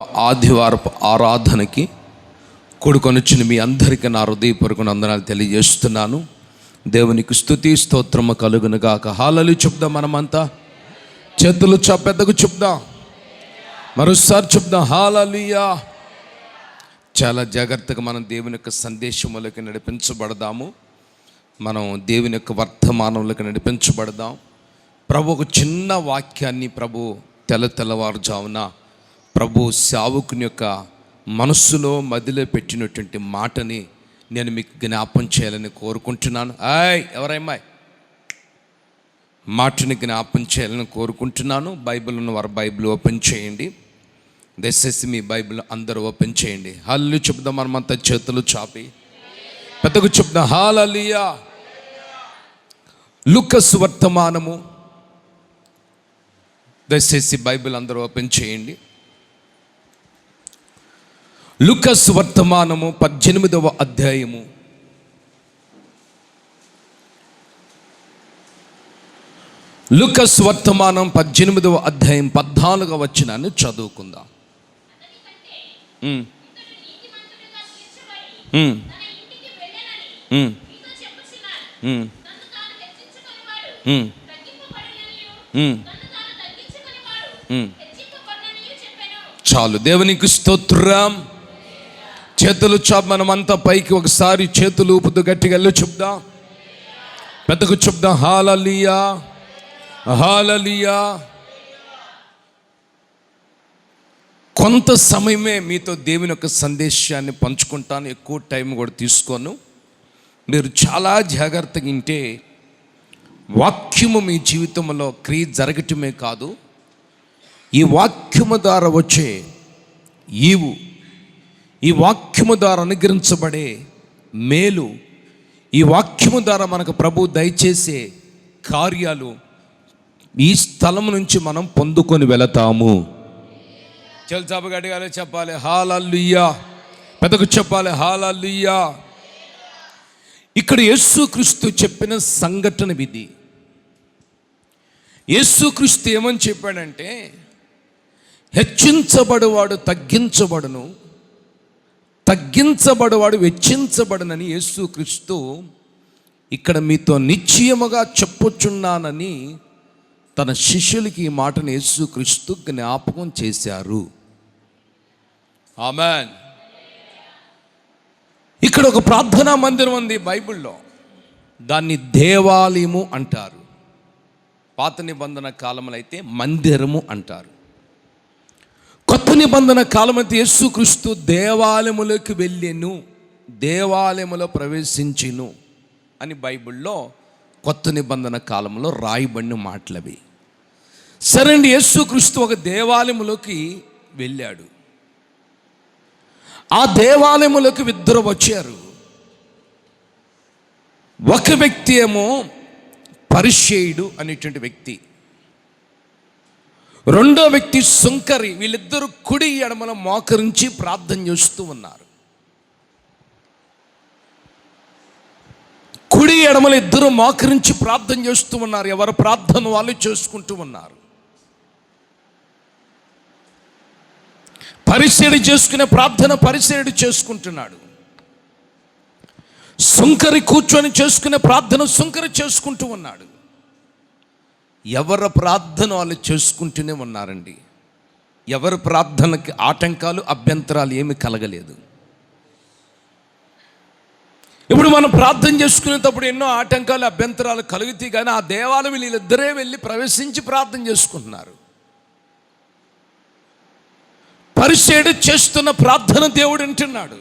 ఆదివారపు ఆరాధనకి కూడుకొనిచ్చిన మీ అందరికీ నా హృదయపూర్వక వందనాలు తెలియజేస్తున్నాను. దేవునికి స్తుతి స్తోత్రము కలుగును గాక. హల్లెలూయా చెప్దాం. మనమంతా చేతులు పెద్దగా చెప్దాం. మరోసారి చెప్దాం హల్లెలూయా. చాలా జాగ్రత్తగా మనం దేవుని యొక్క సందేశములకి నడిపించబడదాము. మనం దేవుని యొక్క వర్తమానంలోకి నడిపించబడదాం. ప్రభు ఒక చిన్న వాక్యాన్ని ప్రభు తెల్లవారుజామున ప్రభు సేవకుని యొక్క మనస్సులో మదిలో పెట్టినటువంటి మాటని నేను మీకు జ్ఞాపం చేయాలని కోరుకుంటున్నాను. ఎవరమ్మాయి మాటని జ్ఞాపం చేయాలని కోరుకుంటున్నాను. బైబిల్ ఉన్నవారు బైబిల్ ఓపెన్ చేయండి. దయచేసి మీ బైబిల్ అందరూ ఓపెన్ చేయండి. హల్లెలూయా చెప్దాం. మనమంతా చేతులు చాపి పెద్దగా చెప్దాం హల్లెలూయా. లూకాసు వర్తమానము, దయచేసి బైబిల్ అందరూ ఓపెన్ చేయండి. లూకాసు వర్తమానము 18వ అధ్యాయము. లూకాసు వర్తమానం 18వ అధ్యాయం 14వ వచనాన్ని చదువుకుందాం. చాలు. దేవునికి స్తోత్రం. చేతులు చాప్ మనమంతా పైకి ఒకసారి చేతులు ఊపుతూ గట్టిగా వెళ్ళి చెప్దాం. పెద్దగా చెప్దాం హల్లెలూయా హల్లెలూయా. కొంత సమయమే మీతో దేవుని యొక్క సందేశాన్ని పంచుకుంటాను. ఎక్కువ టైం కూడా తీసుకోను. మీరు చాలా జాగ్రత్తగా వింటే వాక్యము మీ జీవితంలో క్రియ జరగటమే కాదు, ఈ వాక్యము ద్వారా వచ్చే ఈ వాక్యము ద్వారా అనుగ్రహించబడే మేలు, ఈ వాక్యము ద్వారా మనకు ప్రభు దయచేసే కార్యాలు ఈ స్థలం నుంచి మనం పొందుకొని వెళతాము. చల్చాపగడిగానే చెప్పాలి హల్లెలూయా. పెద్దకు చెప్పాలి హల్లెలూయా. ఇక్కడ యేసుక్రీస్తు చెప్పిన సంఘటన ఇది. యేసుక్రీస్తు ఏమని చెప్పాడంటే, హెచ్చించబడువాడు తగ్గించబడును, తగ్గించబడువాడు వెచ్చించబడునని యేసుక్రీస్తు ఇక్కడ మీతో నిశ్చయముగా చెప్పుచున్నానని తన శిష్యులకి ఈ మాటను యేసుక్రీస్తు జ్ఞాపకం చేశారు. ఆమేన్. ఇక్కడ ఒక ప్రార్థనా మందిరం ఉంది బైబిల్లో. దాన్ని దేవాలయము అంటారు. పాత నిబంధన కాలంలో అయితే మందిరము అంటారు. కొత్త నిబంధన కాలమైతే యేసుక్రీస్తు దేవాలయములోకి వెళ్ళెను, దేవాలయములో ప్రవేశించెను అని బైబిల్లో కొత్త నిబంధన కాలంలో రాయబడిన మాటలవి. సరే అండి, యేసుక్రీస్తు ఒక దేవాలయములోకి వెళ్ళాడు. ఆ దేవాలయములోకి ఇద్దరు వచ్చారు. ఒక వ్యక్తి ఏమో పరిసయ్యుడు అనేటువంటి వ్యక్తి, రెండో వ్యక్తి సుంకరి. వీళ్ళిద్దరూ కుడి ఎడమల మోకరించి ప్రార్థన చేస్తూ ఉన్నారు. కుడి ఎడమల ఇద్దరు మోకరించి ప్రార్థన చేస్తూ ఉన్నారు. ఎవరు ప్రార్థన వాళ్ళు చేసుకుంటూ ఉన్నారు. పరిసయ్యుడు చేసుకునే ప్రార్థన పరిసయ్యుడు చేసుకుంటున్నాడు. సుంకరి కూర్చొని చేసుకునే ప్రార్థన సుంకరి చేసుకుంటూ ఉన్నాడు. ఎవరి ప్రార్థన వాళ్ళు చేసుకుంటూనే ఉన్నారండి. ఎవరి ప్రార్థనకి ఆటంకాలు అభ్యంతరాలు ఏమి కలగలేదు. ఇప్పుడు మనం ప్రార్థన చేసుకునేటప్పుడు ఎన్నో ఆటంకాలు అభ్యంతరాలు కలుగుతాయి, కానీ ఆ దేవాలయం వీళ్ళిద్దరే వెళ్ళి ప్రవేశించి ప్రార్థన చేసుకుంటున్నారు. పరిసయ్యుడు చేస్తున్న ప్రార్థన దేవుడు వింటున్నాడు.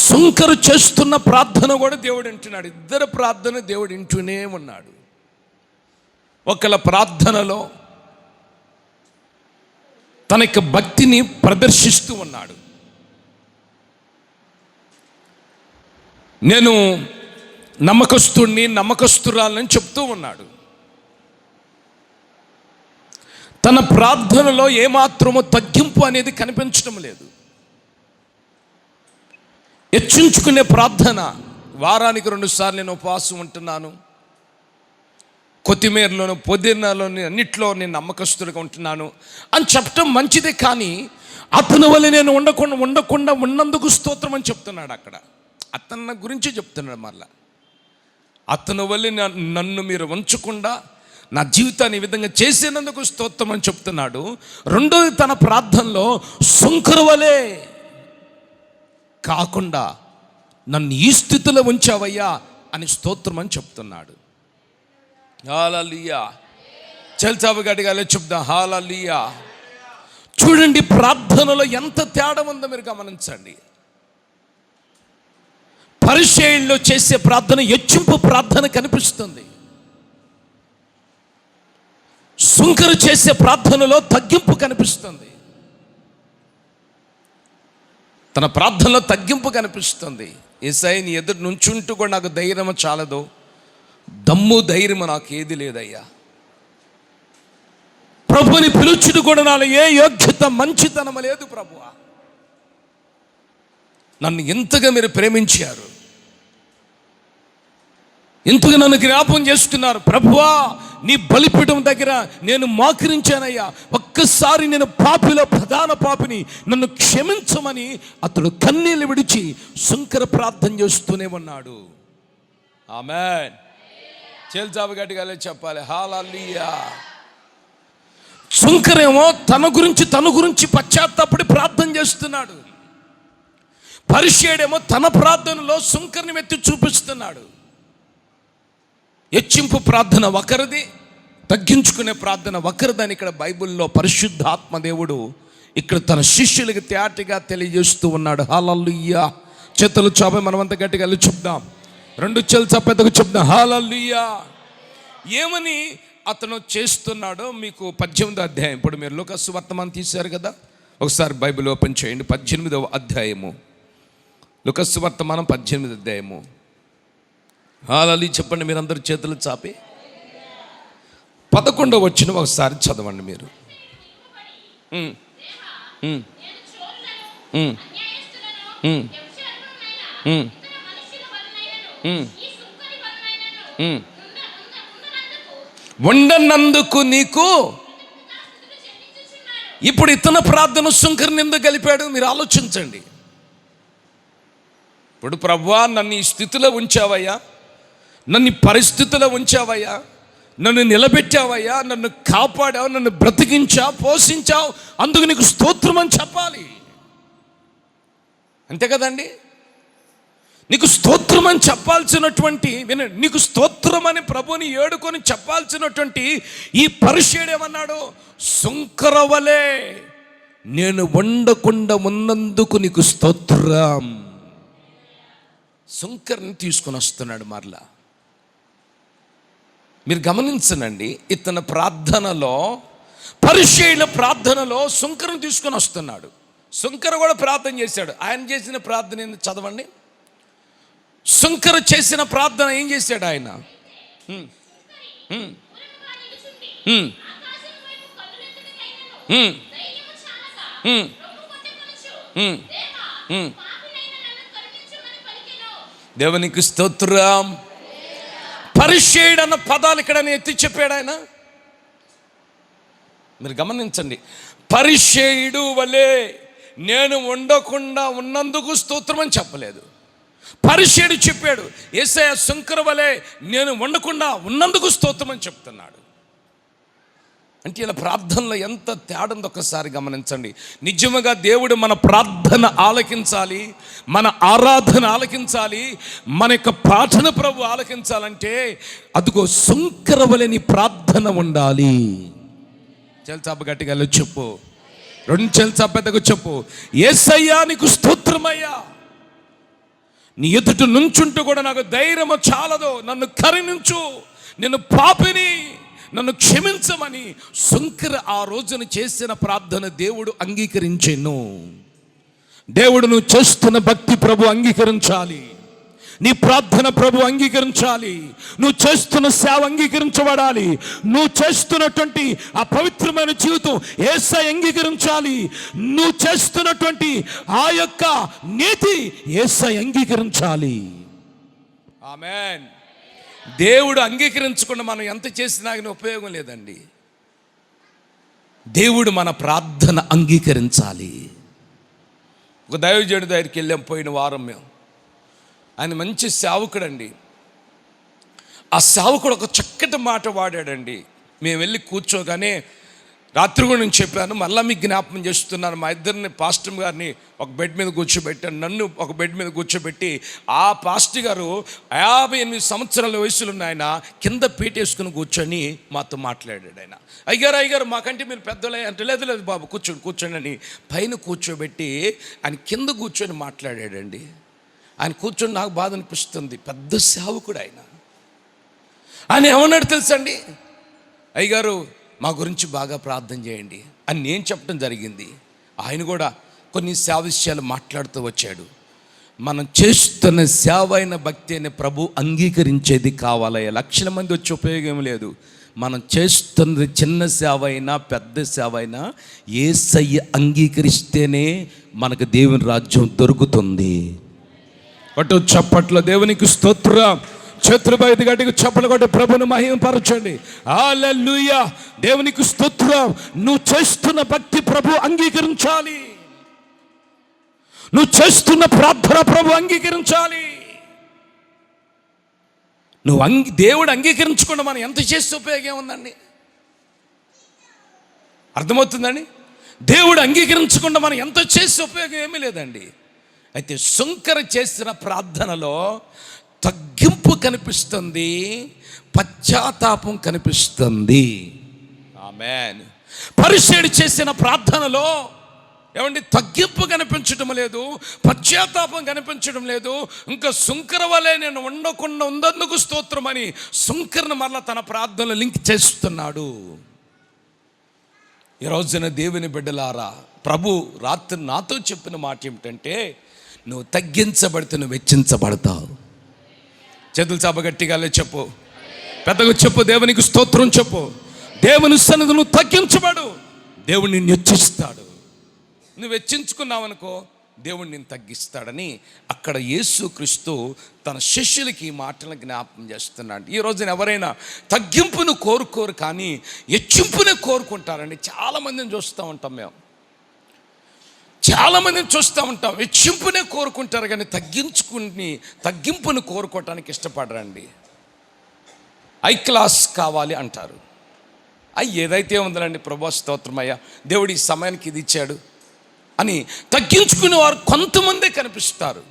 సుంకరు చేస్తున్న ప్రార్థన కూడా దేవుడు వింటున్నాడు. ఇద్దరు ప్రార్థన దేవుడు వింటూనే ఉన్నాడు. ఒకళ్ళ ప్రార్థనలో తన యొక్క భక్తిని ప్రదర్శిస్తూ ఉన్నాడు. నేను నమ్మకస్తురాలని చెప్తూ ఉన్నాడు. తన ప్రార్థనలో ఏమాత్రమో తగ్గింపు అనేది కనిపించడం లేదు. హెచ్చించుకునే ప్రార్థన. వారానికి 2 సార్లు నేను ఉపవాసం ఉంటున్నాను, కొత్తిమీరలోను పుదీనాలోని అన్నిట్లో నేను నమ్మకస్తుడిగా ఉంటున్నాను అని చెప్పడం మంచిదే, కానీ అతని వల్ల నేను ఉండకుండా ఉన్నందుకు స్తోత్రం అని చెప్తున్నాడు. అక్కడ అతని గురించి చెప్తున్నాడు. మళ్ళా అతని వల్ల నన్ను మీరు ఉంచకుండా నా జీవితాన్ని ఈ విధంగా చేసినందుకు స్తోత్రం అని చెప్తున్నాడు. రెండోది, తన ప్రార్థనలో సుంకరు వలె కాకుండా నన్ను ఈ స్థితిలో ఉంచావయ్యా అని స్తోత్రం అని చెప్తున్నాడు. హల్లెలూయా. చల్చాబు గట్టిగా చెప్దాం హల్లెలూయా. చూడండి, ప్రార్థనలో ఎంత తేడా ఉందో మీరు గమనించండి. పరిచర్యలో చేసే ప్రార్థన హెచ్చింపు ప్రార్థన కనిపిస్తుంది. సుంకరు చేసే ప్రార్థనలో తగ్గింపు కనిపిస్తుంది. తన ప్రార్థనలో తగ్గింపు కనిపిస్తుంది. యేసయ్య నీ ఎదురు నుంచుంటూ కూడా నాకు ధైర్యం చాలదు, దమ్ము ధైర్యం నాకు ఏది లేదయ్యా. ప్రభుని పిలుచుడు కూడా నాలో ఏ యోగ్యత మంచితనం లేదు ప్రభువా. నన్ను ఎంతగా మీరు ప్రేమించారు, ఎంతగా నన్ను జ్ఞాపం చేసుకున్నారు. ప్రభువా, నీ బలిపీఠం దగ్గర నేను మోకరించానయ్యా, ఒక్కసారి నేను పాపిలో ప్రధాన పాపిని, నన్ను క్షమించమని అతడు కన్నీళ్ళు విడిచి సుంకర ప్రార్థన చేస్తూనే ఉన్నాడు. ఆమేన్. చేల్చాబు గట్టిగా చెప్పాలి హల్లెలూయా. సుంకరేమో తన గురించి పశ్చాత్తాపడి ప్రార్థన చేస్తున్నాడు. పరిచయుడేమో తన ప్రార్థనలో సుంకర్ని ఎత్తి చూపిస్తున్నాడు. హెచ్చింపు ప్రార్థన ఒకరిది, తగ్గించుకునే ప్రార్థన ఒకరిదని ఇక్కడ బైబిల్లో పరిశుద్ధాత్మ దేవుడు ఇక్కడ తన శిష్యులకి తేటగా తెలియజేస్తూ ఉన్నాడు. హల్లెలూయా. చేతులు చాపి మనమంతా గట్టిగా చెప్దాం. రెండు చేతులు పెద్దగా చెప్దాం హల్లెలూయా. ఏమని అతను చేస్తున్నాడో మీకు 18వ అధ్యాయం, ఇప్పుడు మీరు లూకాసు వర్తమానం తీశారు కదా, ఒకసారి బైబిల్ ఓపెన్ చేయండి. 18వ అధ్యాయము, లూకాసు వర్తమానం 18వ అధ్యాయము. హల్లెలూయా చెప్పండి మీరందరూ చేతులు చాపి. 11వ వచనం ఒకసారి చదవండి మీరు. ఉండనందుకు నీకు. ఇప్పుడు ఇతను ప్రార్థన సుంకరిని ఎందుకు కలిపాడు మీరు ఆలోచించండి. ఇప్పుడు ప్రభువా, నన్ను ఈ స్థితిలో ఉంచావయ్యా, నన్ను ఈ పరిస్థితిలో ఉంచావయ్యా, నన్ను నిలబెట్టావయ్యా, నన్ను కాపాడావు, నన్ను బ్రతికించావు, పోషించావు, అందుకు నీకు స్తోత్రం అని చెప్పాలి. అంతే కదండి. నీకు స్తోత్రం అని చెప్పాల్సినటువంటి, నీకు స్తోత్రం అని ప్రభుని ఏడుకొని చెప్పాల్సినటువంటి ఈ పరిచయుడు ఏమన్నాడు? సుంకర వలె నేను ఉండకుండా ఉన్నందుకు నీకు స్తోత్రం. సుంకర్ని తీసుకొని వస్తున్నాడు మరలా. మీరు గమనించనండి, ఇతని ప్రార్థనలో, పరిచయుల ప్రార్థనలో సుంకరుని తీసుకొని వస్తున్నాడు. సుంకర కూడా ప్రార్థన చేశాడు. ఆయన చేసిన ప్రార్థన ఏంది చదవండి. సుంకర చేసిన ప్రార్థన ఏం చేశాడు ఆయన? దేవునికి స్తోత్రం. పరిచయుడు అన్న పదాలు ఇక్కడ ఎత్తి చెప్పాడు ఆయన. మీరు గమనించండి, పరిచయుడు వలె నేను ఉండకుండా ఉన్నందుకు స్తోత్రం అని చెప్పలేదు. పరిచయుడు చెప్పాడు, యేసయ్య సుంకర వలె నేను ఉండకుండా ఉన్నందుకు స్తోత్రం అని చెప్తున్నాడు. అంటే ఇలా ప్రార్థనలో ఎంత తేడందో ఒకసారి గమనించండి. నిజముగా దేవుడు మన ప్రార్థన ఆలకించాలి, మన ఆరాధన ఆలకించాలి, మన యొక్క ప్రార్థన ప్రభు ఆలకించాలంటే అదిగో సుంకర వలె నీ ప్రార్థన ఉండాలి. చెల్చాప గట్టిగా చెప్పు, రెండు చెల్చాప పెద్దగా చెప్పు, యేసయ్యా నీకు స్తోత్రమయ్యా, నీ ఎదుట నుంచుంటూ కూడా నాకు ధైర్యము చాలదు, నన్ను కరుణించు, నేను పాపిని, నన్ను క్షమించమని సుంకర ఆ రోజున చేసిన ప్రార్థన దేవుడు అంగీకరించెను. దేవుడు నువ్వు చేస్తున్న భక్తి ప్రభు అంగీకరించాలి, నీ ప్రార్థన ప్రభు అంగీకరించాలి, నువ్వు చేస్తున్న సేవ అంగీకరించబడాలి, నువ్వు చేస్తున్నటువంటి ఆ పవిత్రమైన జీవితం యేసయ్య అంగీకరించాలి, నువ్వు చేస్తున్నటువంటి ఆ యొక్క నీతి యేసయ్య అంగీకరించాలి. ఆమేన్. దేవుడు అంగీకరించకుండా మనం ఎంత చేసినా కానీ ఉపయోగం లేదండి. దేవుడు మన ప్రార్థన అంగీకరించాలి. ఒక దైవజనుడి దగ్గరికి వెళ్ళాం పోయిన వారం మేము. ఆయన మంచి సేవకుడు అండి. ఆ సేవకుడు ఒక చక్కటి మాట వాడాడండి. మేము వెళ్ళి కూర్చోగానే రాత్రి కూడా నేను చెప్పాను, మళ్ళీ మీకు జ్ఞాపకం చేస్తున్నాను. మా ఇద్దరిని పాస్టర్ గారిని ఒక బెడ్ మీద కూర్చోబెట్టాను, నన్ను ఒక బెడ్ మీద కూర్చోబెట్టి ఆ పాస్టర్ గారు 58 సంవత్సరాల వయసులో ఉన్న ఆయన కింద పీటేసుకుని కూర్చొని మాతో మాట్లాడాడు. ఆయన అయ్యారు మాకంటే మీరు పెద్దలే అంటే, లేదు బాబు కూర్చోండి అని పైన కూర్చోబెట్టి ఆయన కింద కూర్చొని మాట్లాడాడండి. ఆయన కూర్చొని నాకు బాధ అనిపిస్తుంది. పెద్ద సేవకుడు ఆయన ఏమన్నాడు తెలుసండి, అయ్యగారు మా గురించి బాగా ప్రార్థన చేయండి అని నేను చెప్పడం జరిగింది. ఆయన కూడా కొన్ని సేవ విషయాలు మాట్లాడుతూ వచ్చాడు. మనం చేస్తున్న సేవ అయిన భక్తి అయిన ప్రభు అంగీకరించేది కావాలయ్యా. లక్షల మంది వచ్చి ఉపయోగం లేదు. మనం చేస్తున్నది చిన్న సేవ అయినా పెద్ద సేవ అయినా యేసయ్య అంగీకరిస్తేనే మనకు దేవుని రాజ్యం దొరుకుతుంది. అటు చప్పట్లో దేవునికి స్తోత్రం. చేతులు బయట గట్టిగా చప్పలు కొట్టి ప్రభుని మహిమపరచండి. హల్లెలూయా, దేవునికి స్తోత్రం. నువ్వు చేస్తున్న భక్తి ప్రభు అంగీకరించాలి. నువ్వు చేస్తున్న ప్రార్థన ప్రభు అంగీకరించాలి. దేవుడు అంగీకరించకుండా మనం ఎంత చేస్తే ఉపయోగం ఉందండి? అర్థమవుతుందండి? దేవుడు అంగీకరించకుండా మనం ఎంత చేస్తే ఉపయోగం ఏమీ లేదండి. అయితే శుంకర చేసిన ప్రార్థనలో తగ్గింపు కనిపిస్తుంది, పశ్చాత్తాపం కనిపిస్తుంది. ఆమేన్. పరిసయ్యుడు చేసిన ప్రార్థనలో ఏమండి తగ్గింపు కనిపించడం లేదు, పశ్చాత్తాపం కనిపించడం లేదు. ఇంకా శుంకర వలె నేను ఉండకుండా ఉందందుకు స్తోత్రం అని శుంకరను మరలా తన ప్రార్థనలో లింక్ చేస్తున్నాడు. ఈ రోజున దేవుని బిడ్డలారా, ప్రభు రాత్రి నాతో చెప్పిన మాట ఏమిటంటే, నువ్వు తగ్గించబడితే నువ్వు వెచ్చించబడతావు. చేతులు చాప గట్టిగా చెప్పు, పెద్దగా చెప్పు, దేవునికి స్తోత్రం చెప్పు. దేవుని సన్నిధిలో నువ్వు తగ్గించబడు, దేవుడు నిన్ను హెచ్చిస్తాడు. నువ్వు హెచ్చించుకున్నావనుకో దేవుడు నిన్ను తగ్గిస్తాడని అక్కడ యేసుక్రీస్తు తన శిష్యులకి ఈ మాటలను జ్ఞాపకం చేస్తున్నాడు. ఈ రోజున ఎవరైనా తగ్గింపును కోరుకోరు కానీ హెచ్చింపునే కోరుకుంటారండి. చాలామందిని చూస్తూ ఉంటాం మేము, చాలామందిని చూస్తూ ఉంటాం. హెచ్చింపునే కోరుకుంటారు కానీ తగ్గింపును కోరుకోవటానికి ఇష్టపడరండి. హై క్లాస్ కావాలి అంటారు. ఏదైతే ఉందండి ప్రభు స్తోత్రమయ్యా, దేవుడు ఈ సమయానికి ఇది ఇచ్చాడు అని తగ్గించుకునే వారు కొంతమందే కనిపిస్తారు.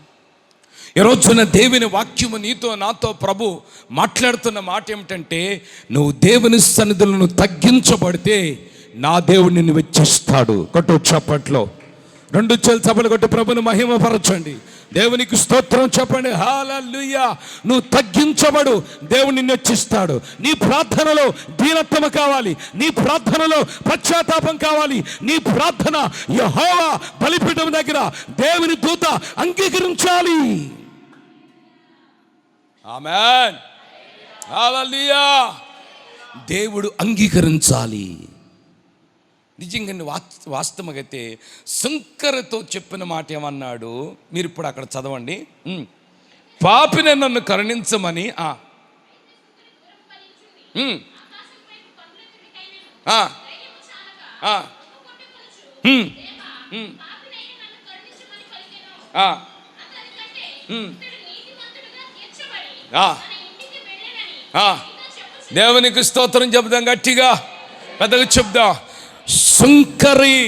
ఈ రోజున దేవుని వాక్యము నీతో నాతో ప్రభు మాట్లాడుతున్న మాట ఏమిటంటే, నువ్వు దేవుని సన్నిధులను తగ్గించబడితే నా దేవుడు నిన్ను వెచ్చిస్తాడు. కొట్టు చప్పట్లో, 2 చేతులు చప్పట్లు కొట్టి ప్రభుని మహిమపరచండి. దేవునికి స్తోత్రం చెప్పండి. హల్లెలూయా. నువ్వు తగ్గించబడు, దేవుడు నిన్ను హెచ్చిస్తాడు. నీ ప్రార్థనలో దీనత్వం కావాలి, నీ ప్రార్థనలో పశ్చాత్తాపం కావాలి, నీ ప్రార్థన యెహోవా బలిపీఠం దగ్గర దేవుని దూత అంగీకరించాలి. ఆమేన్. హల్లెలూయా. దేవుడు అంగీకరించాలి. నిజంగా వాస్తవంగా అయితే శుంకరతో చెప్పిన మాట ఏమన్నాడు, మీరు ఇప్పుడు అక్కడ చదవండి. పాపిని నన్ను కరుణించమని దేవునికి స్తోత్రం చెప్దాం, గట్టిగా పెద్దగా చెప్దాం. శుంకరి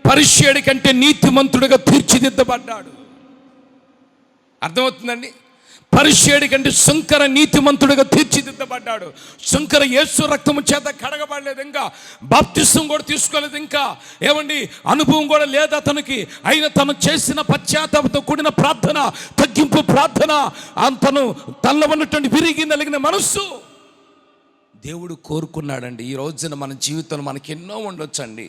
పరిసయ్యుడి కంటే నీతిమంతుడిగా తీర్చిదిద్దబడ్డాడు. అర్థమవుతుందండి? పరిసయ్యుడి కంటే శుంకర నీతిమంతుడిగా తీర్చిదిద్దబడ్డాడు. శుంకర యేసు రక్తము చేత కడగబడలేదు, ఇంకా బాప్తిసం కూడా తీసుకోలేదు, ఇంకా ఏమండి అనుభవం కూడా లేదు అతనికి. అయినా తను చేసిన పశ్చాత్తాపంతో కూడిన ప్రార్థన, తగ్గింపు ప్రార్థన, తను తనలో ఉన్నటువంటి విరిగి నలిగిన మనస్సు దేవుడు కోరుకున్నాడండి. ఈ రోజున మన జీవితంలో మనకి ఎన్నో ఉండొచ్చండి.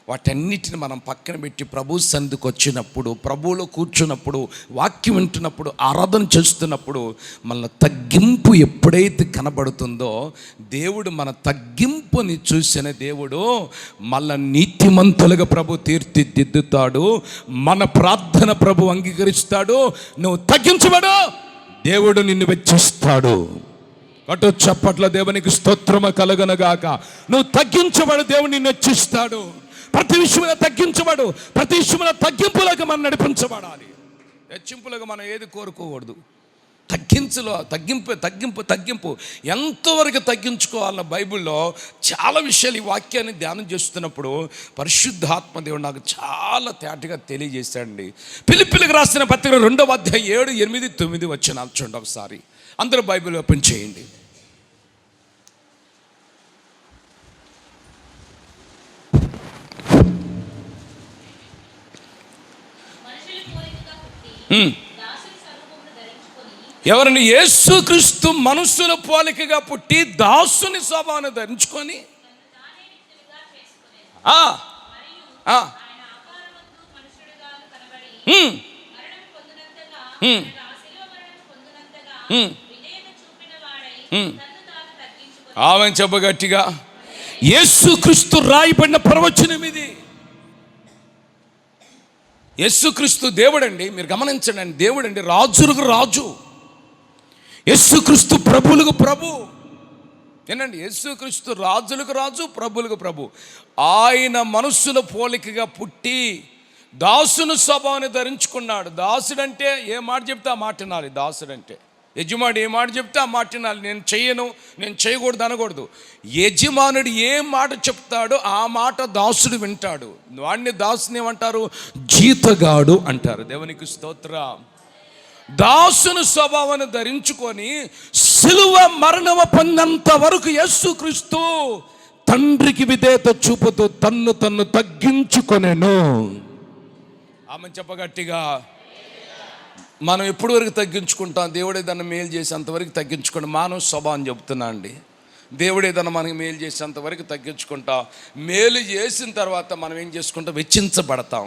వాటన్నిటిని మనం పక్కన పెట్టి ప్రభు సన్నిధికి వచ్చినప్పుడు, ప్రభువులో కూర్చున్నప్పుడు, వాక్యం వింటున్నప్పుడు, ఆరాధన చేస్తున్నప్పుడు మన తగ్గింపు ఎప్పుడైతే కనబడుతుందో దేవుడు మన తగ్గింపుని చూసిన దేవుడు మళ్ళా నీతిమంతులుగా ప్రభు తీర్చిదిద్దుతాడు. మన ప్రార్థన ప్రభు అంగీకరిస్తాడు. నువ్వు తగ్గించబడు, దేవుడు నిన్ను వెచ్చిస్తాడు. అటు చప్పట్ల దేవునికి స్తోత్రము కలుగునుగాక. నువ్వు తగ్గించబడు, దేవుని నచ్చిస్తాడు. ప్రతి విషయంలో తగ్గించబడు, ప్రతి విషయంలో తగ్గింపులకు మనం నడిపించబడాలి. హెచ్చింపులకు మనం ఏది కోరుకోకూడదు. తగ్గింపు ఎంతవరకు తగ్గించుకోవాలన్న బైబిల్లో చాలా విషయాలు ఈ వాక్యాన్ని ధ్యానం చేస్తున్నప్పుడు పరిశుద్ధాత్మ దేవుడు నాకు చాలా తేటగా తెలియజేశాడండి. ఫిలిప్పీయులకు రాసిన పత్రిక 2వ అధ్యాయం 7, 8, 9 వచనాలు చూడండి ఒకసారి. అందరూ బైబిల్ ఓపెన్ చేయండి. ఎవరిని? యేసుక్రీస్తు మనుషుల పోలికగా పుట్టి దాసుని స్వభావాన్ని ధరించుకొని ఆమె చెప్పగట్టిగా. యేసుక్రీస్తు రాయబడిన ప్రవచనం ఇది. యేసుక్రీస్తు దేవుడండి. మీరు గమనించండి, దేవుడండి, రాజులకు రాజు. యేసుక్రీస్తు ప్రభువులకు ప్రభు. ఏనండి, యేసుక్రీస్తు రాజులకు రాజు, ప్రభువులకు ప్రభు. ఆయన మనుషుల పోలికగా పుట్టి దాసుని స్వభావాన్ని ధరించుకున్నాడు. దాసుడంటే ఏ మాట చెప్తే ఆ మాట వినాలి. దాసుడంటే యజమానుడు ఏ మాట చెప్తే ఆ మాట వినాలి. నేను చెయ్యను, నేను చేయకూడదు అనకూడదు. యజమానుడు ఏ మాట చెప్తాడో ఆ మాట దాసుడు వింటాడు. వాడిని దాసుని ఏమంటారు? జీతగాడు అంటారు. దేవునికి స్తోత్రం. దాసుని స్వభావాన్ని ధరించుకొని సిలువ మరణము పొందేంత వరకు యేసుక్రీస్తు తండ్రికి విధేయత చూపుతూ తన్ను తగ్గించుకొనెను. ఆమె చెప్పగట్టిగా. మనం ఎప్పటి వరకు తగ్గించుకుంటాం? దేవుడే దాన్ని మేలు చేసేంతవరకు తగ్గించుకోండి. మానవ స్వభావం చెబుతున్నా అండి. దేవుడే దాన్ని మనకి మేలు చేసేంతవరకు తగ్గించుకుంటాం. మేలు చేసిన తర్వాత మనం ఏం చేసుకుంటాం? హెచ్చించబడతాం,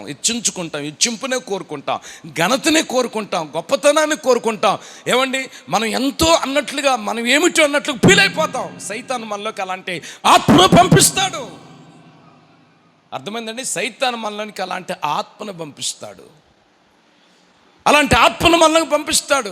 హెచ్చింపునే కోరుకుంటాం, ఘనతనే కోరుకుంటాం, గొప్పతనాన్ని కోరుకుంటాం. ఏమండి, మనం ఎంతో అన్నట్లుగా, మనం ఏమిటో అన్నట్లు ఫీల్ అయిపోతాం. సైతాను మనలోకి అలాంటి ఆత్మను పంపిస్తాడు. అర్థమైందండి? సైతాను మనలోనికి అలాంటి ఆత్మను పంపిస్తాడు. అలాంటి ఆత్మను మనలోకి పంపిస్తాడు.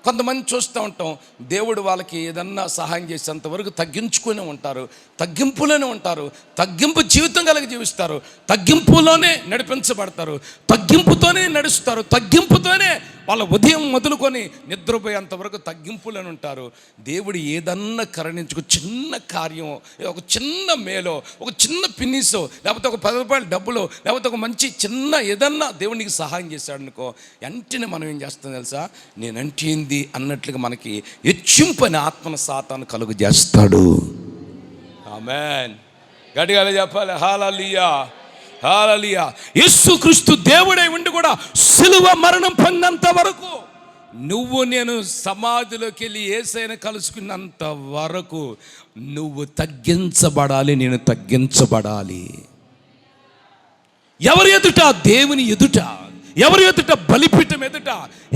కొంతమంది చూస్తూ ఉంటాం, దేవుడు వాళ్ళకి ఏదన్నా సహాయం చేసేంతవరకు తగ్గించుకునే ఉంటారు, తగ్గింపులోనే ఉంటారు, తగ్గింపు జీవితం కలిగి జీవిస్తారు, తగ్గింపులోనే నడిపించబడతారు, తగ్గింపుతోనే నడుస్తారు, తగ్గింపుతోనే వాళ్ళ ఉదయం మొదలుకొని నిద్రపోయేంతవరకు తగ్గింపులోనే ఉంటారు. దేవుడు ఏదన్నా కరుణించుకు చిన్న కార్యం, ఒక చిన్న మేలో, ఒక చిన్న పిన్నిసో, లేకపోతే ఒక 10 రూపాయల డబ్బులో, లేకపోతే ఒక మంచి చిన్న ఏదన్నా దేవునికి సహాయం చేశాడు అనుకో, వెంటనే మనం ఏం చేస్తాం తెలుసా? నేనంటేంది అన్నట్లుగా మనకి హెచ్చింపని ఆత్మన సాతాను కలుగు చేస్తాడు. ఆమేన్. గట్టిగా చెప్పాలి హల్లెలూయా, హల్లెలూయా. యేసుక్రీస్తు దేవుడై ఉండి కూడా సిలువ మరణం పొందేంత వరకు, నువ్వు నేను సమాధిలోకి వెళ్ళి యేసయ్యను కలుసుకున్నంత వరకు నువ్వు తగ్గించబడాలి, నేను తగ్గించబడాలి. ఎవరి ఎదుట? దేవుని ఎదుట. ఎవరి ఎదుట? బలిపీఠం ఎదుట.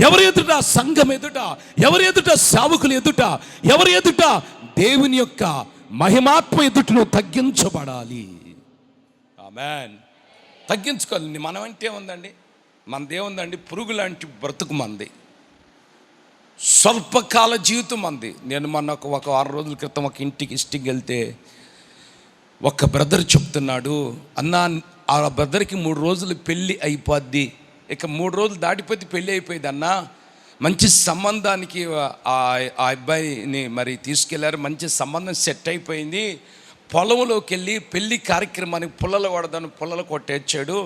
ఎవరి ఎదుట? సంఘం ఎదుట. ఎవరి ఎదుట? సేవకులు ఎదుట. ఎవరి ఎదుట? దేవుని యొక్క మహిమాత్మ ఎదుట నువ్వు తగ్గించబడాలి. ఆమేన్. తగ్గించుకోవాలి. మనం అంటే ఉందండి, మనదేముందండి? పురుగు లాంటి బ్రతుకు మంది, స్వల్పకాల జీవితం మంది. నేను మొన్న ఒక 6 రోజుల క్రితం ఒక ఇంటికి వెళ్తే ఒక బ్రదర్ చెప్తున్నాడు, అన్నా ఆ బ్రదర్కి 3 రోజులు పెళ్ళి అయిపోద్ది, ఇక 3 రోజులు దాటిపోతే పెళ్ళి అయిపోయింది అన్న. మంచి సంబంధానికి ఆ అబ్బాయిని మరి తీసుకెళ్లారు, మంచి సంబంధం సెట్ అయిపోయింది. పొలంలోకి వెళ్ళి పెళ్లి కార్యక్రమానికి పుల్లలు కొడదాను పుల్లలు కొట్టేచ్చాడు.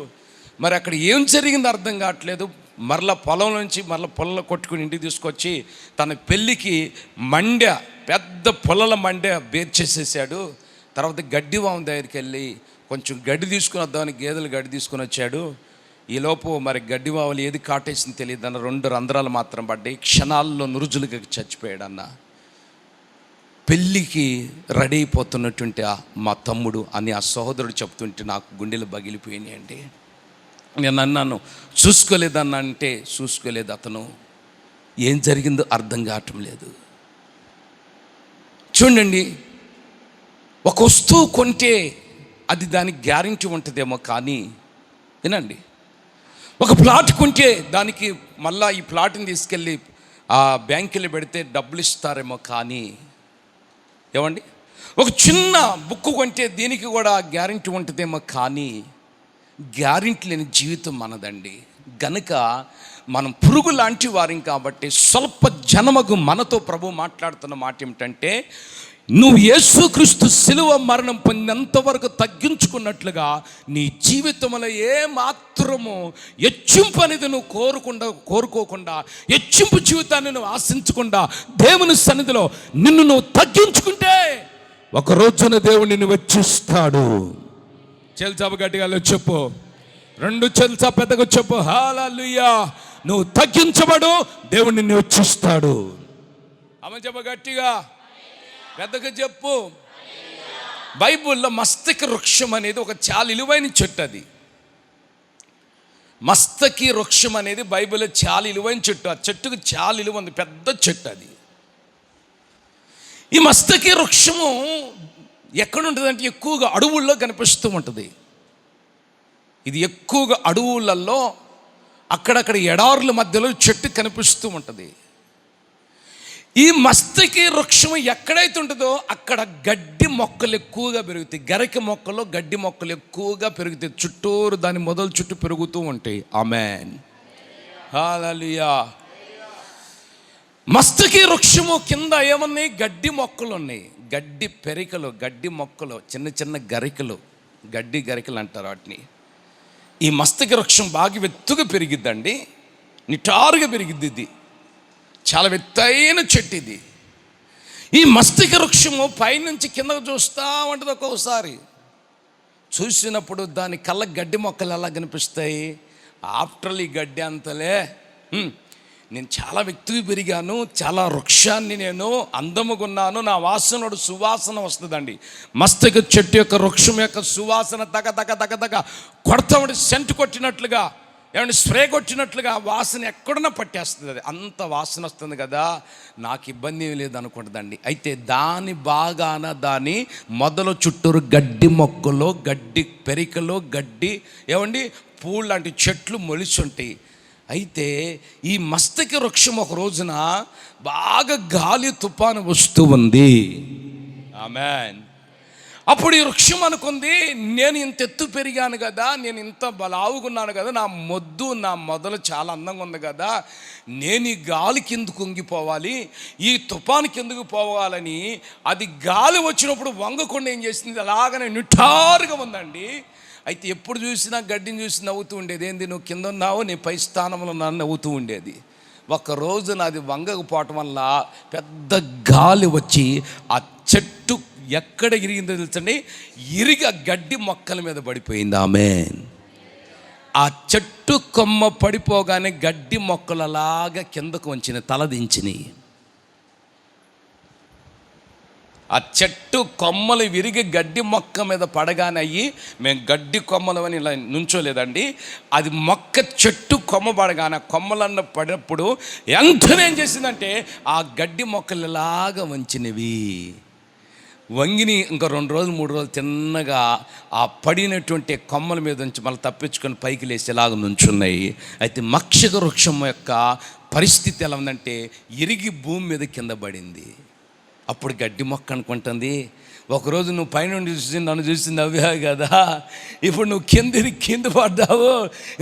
మరి అక్కడ ఏం జరిగిందో అర్థం కావట్లేదు. మరలా పొలం నుంచి మరలా పుల్లలు కొట్టుకుని ఇంటికి తీసుకొచ్చి తన పెళ్ళికి పెద్ద పుల్లల బేర్చేసేసాడు. తర్వాత గడ్డి వాము దగ్గరికి వెళ్ళి కొంచెం గడ్డి తీసుకుని వద్దామని గేదెలు గడ్డి తీసుకుని వచ్చాడు. ఈలోపు మరి గడ్డి వాములు ఏది కాటేసింది తెలియదు అన్న, 2 రంధ్రాలు మాత్రం పడ్డాయి. క్షణాల్లో నురుజులుగా చచ్చిపోయాడు అన్న. పెళ్ళికి రెడీ అయిపోతున్నటువంటి మా తమ్ముడు అని ఆ సహోదరుడు చెప్తుంటే నాకు గుండెలు పగిలిపోయినాయి అండి. నేను అన్నాను, చూసుకోలేదన్నా అంటే చూసుకోలేదు. అతను ఏం జరిగిందో అర్థం కావటం లేదు. చూడండి, ఒక వస్తువు కొంటే అది దానికి గ్యారెంటీ ఉంటుందేమో, కానీ వినండి, ఒక ప్లాట్ కొంటే దానికి మళ్ళా ఈ ప్లాట్ని తీసుకెళ్ళి ఆ బ్యాంకులో పెడితే డబ్బులు ఇస్తారేమో, కానీ ఏమండి, ఒక చిన్న బుక్ కొంటే దీనికి కూడా గ్యారెంటీ ఉంటుందేమో, కానీ గ్యారెంటీ లేని జీవితం మనదండి. గనుక మనం పురుగు లాంటి వారం కాబట్టి స్వల్ప జనమగు మనతో ప్రభు మాట్లాడుతున్న మాట ఏమిటంటే, నువ్వు యేసుక్రీస్తు శిలువ మరణం పొందినంత వరకు తగ్గించుకున్నట్లుగా నీ జీవితంలో ఏ మాత్రము హెచ్చింపు అనేది నువ్వు కోరుకోకుండా హెచ్చింపు జీవితాన్ని నువ్వు ఆశించకుండా దేవుని సన్నిధిలో నిన్ను నువ్వు తగ్గించుకుంటే ఒక రోజున దేవుడు నిన్ను వెచ్చిస్తాడు. చెల్చాప గట్టిగా చెప్పు, రెండు చెల్చా పెద్దగా చెప్పు, హల్లెలూయా. నువ్వు తగ్గించబడు, దేవుడు నిన్ను వెచ్చిస్తాడు. అమ్మ చెప్ప గట్టిగా, పెద్దగా చెప్పు. బైబిల్లో మస్తకి వృక్షం అనేది ఒక చాలా విలువైన చెట్టు. అది మస్తకి వృక్షం అనేది బైబిల్లో చాలా విలువైన చెట్టు. ఆ చెట్టుకు చాలా విలువ ఉంది, పెద్ద చెట్టు అది. ఈ మస్తకి వృక్షము ఎక్కడ ఉంటుందంటే ఎక్కువగా అడవుల్లో కనిపిస్తూ ఉంటుంది. ఇది ఎక్కువగా అడవులలో అక్కడక్కడ ఎడారుల మధ్యలో చెట్టు కనిపిస్తూ ఉంటుంది. ఈ మస్తకి వృక్షం ఎక్కడైతే ఉంటుందో అక్కడ గడ్డి మొక్కలు ఎక్కువగా పెరుగుతాయి. గరిక మొక్కలు, గడ్డి మొక్కలు ఎక్కువగా పెరుగుతాయి. చుట్టూరు దాని మొదలు చుట్టూ పెరుగుతూ ఉంటాయి. ఆమేన్, హల్లెలూయా. మస్తకి వృక్షము కింద ఏమన్నాయి? గడ్డి మొక్కలు ఉన్నాయి, గడ్డి పెరికలు, గడ్డి మొక్కలు, చిన్న చిన్న గరికలు, గడ్డి గరికలు అంటారు వాటిని. ఈ మస్తకి వృక్షం బాగా ఎత్తుగా పెరిగిద్దండి, నిటారుగా పెరిగిద్ది. ఇది చాలా ఎత్తైన చెట్టు. ఇది ఈ మస్తకి వృక్షము పైనుంచి కిందకు చూస్తూ ఉంటుంది. ఒక్కొక్కసారి చూసినప్పుడు దాని కళ్ళ గడ్డి మొక్కలు ఎలా కనిపిస్తాయి? ఆఫ్టర్ ఈ గడ్డి అంతలే, నేను చాలా వ్యక్తిగా పెరిగాను, చాలా వృక్షాన్ని నేను అందముగా ఉన్నాను, నా వాసనడు సువాసన వస్తుందండి. మస్తకి చెట్టు యొక్క వృక్షం యొక్క సువాసన తగ తగ తగ తగ కొడతామని సెంటు కొట్టినట్లుగా, ఏమంటే స్ప్రే కొట్టినట్లుగా వాసన ఎక్కడన్నా పట్టేస్తుంది. అది అంత వాసన వస్తుంది కదా, నాకు ఇబ్బంది ఏమి లేదు అనుకుంటుందండి. అయితే దాని బాగాన దాని మొదలు చుట్టూరు గడ్డి మొక్కలు, గడ్డి పెరికలు, గడ్డి ఏమండి పూలు లాంటి చెట్లు మొలిచి ఉంటాయి. అయితే ఈ మస్తకి వృక్షం ఒక రోజున బాగా గాలి తుఫాను వస్తూ ఉంది. ఆమేన్. అప్పుడు ఈ వృక్షం అనుకుంది, నేను ఇంత ఎత్తు పెరిగాను కదా, నేను ఇంత బలావుగున్నాను కదా, నా మొదలు చాలా అందంగా ఉంది కదా, నేను ఈ గాలి కిందకు కుంగిపోవాలి, ఈ తుఫాను కిందకు పోవాలని అది గాలి వచ్చినప్పుడు వంగకుండా ఏం చేసింది, అలాగనే నిఠారుగా ఉందండి. అయితే ఎప్పుడు చూసినా గడ్డిని చూసి నవ్వుతూ ఉండేది. ఏంది, నువ్వు కింద ఉన్నావు, నీ పై స్థానంలో ఉన్నాను నవ్వుతూ ఉండేది. ఒక రోజు నాది వంగకపోవటం వల్ల పెద్ద గాలి వచ్చి ఆ చెట్టు ఎక్కడ ఇరిగిందో తెలుసండి, ఇరిగి ఆ గడ్డి మొక్కల మీద పడిపోయింది. ఆమేన్. ఆ చెట్టు కొమ్మ పడిపోగానే గడ్డి మొక్కలు అలాగా కిందకు వంచిన తలదించినాయి. ఆ చెట్టు కొమ్మలు విరిగి గడ్డి మొక్క మీద పడగానే అయ్యి, మేము గడ్డి కొమ్మలు అని ఇలా నుంచోలేదండి, అది మొక్క చెట్టు కొమ్మ పడగానే కొమ్మలన్న పడినప్పుడు వెంటనే ఏం చేసిందంటే ఆ గడ్డి మొక్కలు ఇలాగా వంచినవి. వంగిని ఇంకా 2 రోజులు 3 రోజులు తిన్నగా ఆ పడినటువంటి కొమ్మల మీద నుంచి మళ్ళీ తప్పించుకొని పైకి లేచి ఇలాగ నుంచున్నాయి. అయితే మక్షక వృక్షం యొక్క పరిస్థితి ఎలా ఉందంటే ఇరిగి భూమి మీద కింద పడింది. అప్పుడు గడ్డి మొక్క అనుకుంటుంది, ఒకరోజు నువ్వు పైనుండి చూసి నన్ను చూసి నవ్వావు కదా, ఇప్పుడు నువ్వు కింద పడ్డావు,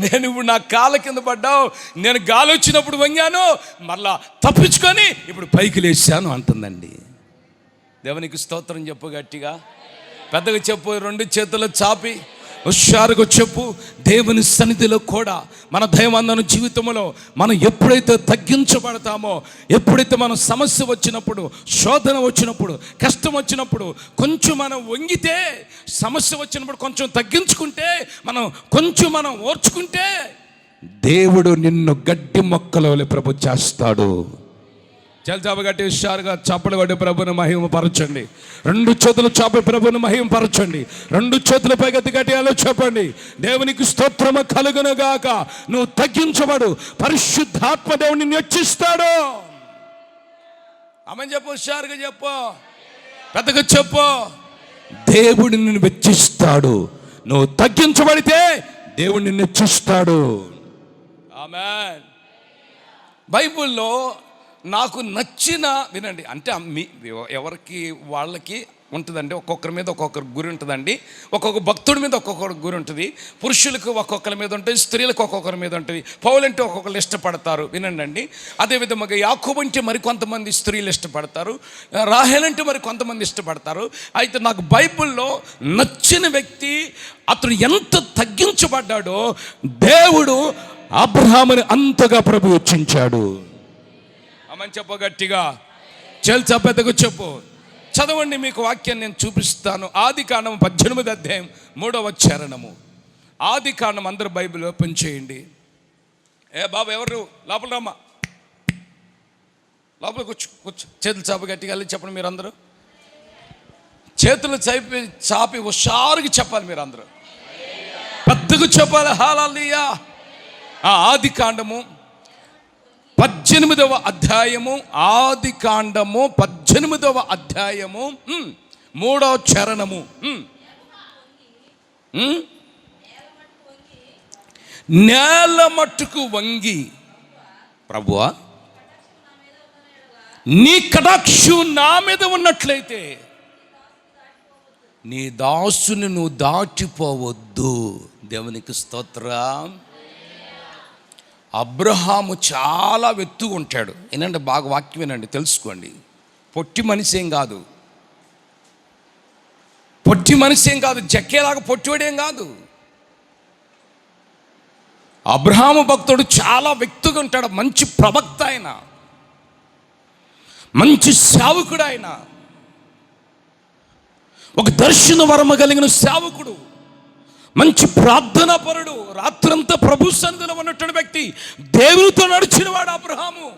నేను ఇప్పుడు నా కాళ్ళ కింద పడ్డావు, నేను గాలి వచ్చినప్పుడు వంగాను, మళ్ళా తప్పించుకొని ఇప్పుడు పైకి లేచాను అంటుందండి. దేవునికి స్తోత్రం చెప్పు, గట్టిగా పెద్దగా చెప్పు, 2 చేతులు చాపి హుషారుగా చెప్పు. దేవుని సన్నిధిలో కూడా మన దైవాందన జీవితంలో మనం ఎప్పుడైతే తగ్గించబడతామో, ఎప్పుడైతే మనం సమస్య వచ్చినప్పుడు, శోధన వచ్చినప్పుడు, కష్టం వచ్చినప్పుడు కొంచెం మనం వంగితే, సమస్య వచ్చినప్పుడు కొంచెం తగ్గించుకుంటే, మనం ఓర్చుకుంటే దేవుడు నిన్ను గడ్డి మొక్కలో ప్రభు చేస్తాడు. చల్చాప గట్టి హుషారుగా చప్పలు కొట్టి ప్రభుని మహిమపరచండి. 2 చేతులు చాపి ప్రభుని మహిమపరచండి. 2 చేతుల పైకెత్తి గట్టిగా చెప్పండి, దేవునికి స్తోత్రము కలుగును గాక. నువ్వు తగ్గించబడు, పరిశుద్ధాత్మ దేవుని నిన్ను హెచ్చిస్తాడు. ఆమేన్ చెప్పు, హుషారుగా చెప్పు, పెద్దగా చెప్పు. దేవుడు నిన్ను వెచ్చిస్తాడు. నువ్వు తగ్గించబడితే దేవుడు నిన్ను హెచ్చిస్తాడు. ఆమేన్. బైబిల్లో నాకు నచ్చిన వినండి, అంటే మీ ఎవరికి వాళ్ళకి ఉంటుందండి, ఒక్కొక్కరి మీద ఒక్కొక్కరి గురి ఉంటుందండి. ఒక్కొక్క భక్తుడి మీద ఒక్కొక్కరి గురి ఉంటుంది. పురుషులకు ఒక్కొక్కరి మీద ఉంటుంది, స్త్రీలకు ఒక్కొక్కరి మీద ఉంటుంది. పౌలంటే ఒక్కొక్కరు ఇష్టపడతారు. వినండి, అదేవిధంగా యాకోబు అంటే మరి కొంతమంది స్త్రీలు ఇష్టపడతారు, రాహేల్ అంటే మరి కొంతమంది ఇష్టపడతారు. అయితే నాకు బైబిల్లో నచ్చిన వ్యక్తి, అతను ఎంత తగ్గించబడ్డాడో దేవుడు అబ్రహాముని అంతగా ప్రభు హెచ్చించాడు. అమని చెప్ప గట్టిగా, చెల్చా పెద్దగా చెప్పు. చదవండి, మీకు వాక్యాన్ని నేను చూపిస్తాను. ఆదికాండం 18వ అధ్యాయం 3వ చరణము. ఆదికాండం అందరూ బైబిల్ ఓపెన్ చేయండి. బాబు ఎవరు లోపల రమ్మా, లోపల కూర్చో. చేతులు చాపి గట్టిగా చెప్పండి. మీరు అందరూ చేతులు చాపి హుషారుగా చెప్పాలి. మీరు అందరూ పెద్దగా చెప్పాలి. హల్లెలూయా. ఆదికాండము 18వ అధ్యాయము, ఆదికాండము 18వ అధ్యాయము 3వ చరణము. నేల మట్టుకు వంగి, ప్రభువా నీ కటాక్షం నా మీద ఉన్నట్లయితే నీ దాసుని నువ్వు దాటిపోవద్దు. దేవునికి స్తోత్రం. అబ్రహాము చాలా వెత్తుగా ఉంటాడు. ఏంటంటే బాగా వాక్యం వినండి, తెలుసుకోండి. పొట్టి మనిషి ఏం కాదు, జక్కేలాగా పొట్టివాడేం కాదు. అబ్రహాము భక్తుడు చాలా వ్యక్తిగా ఉంటాడు. మంచి ప్రవక్త ఆయన, మంచి సేవకుడు ఆయన, ఒక దర్శన వరమ కలిగిన సేవకుడు, మంచి ప్రార్థనా పరుడు, రాత్రంతా ప్రభు సన్నిధిలో ఉన్నటువంటి వ్యక్తి, దేవునితో నడిచినవాడు అబ్రహాము.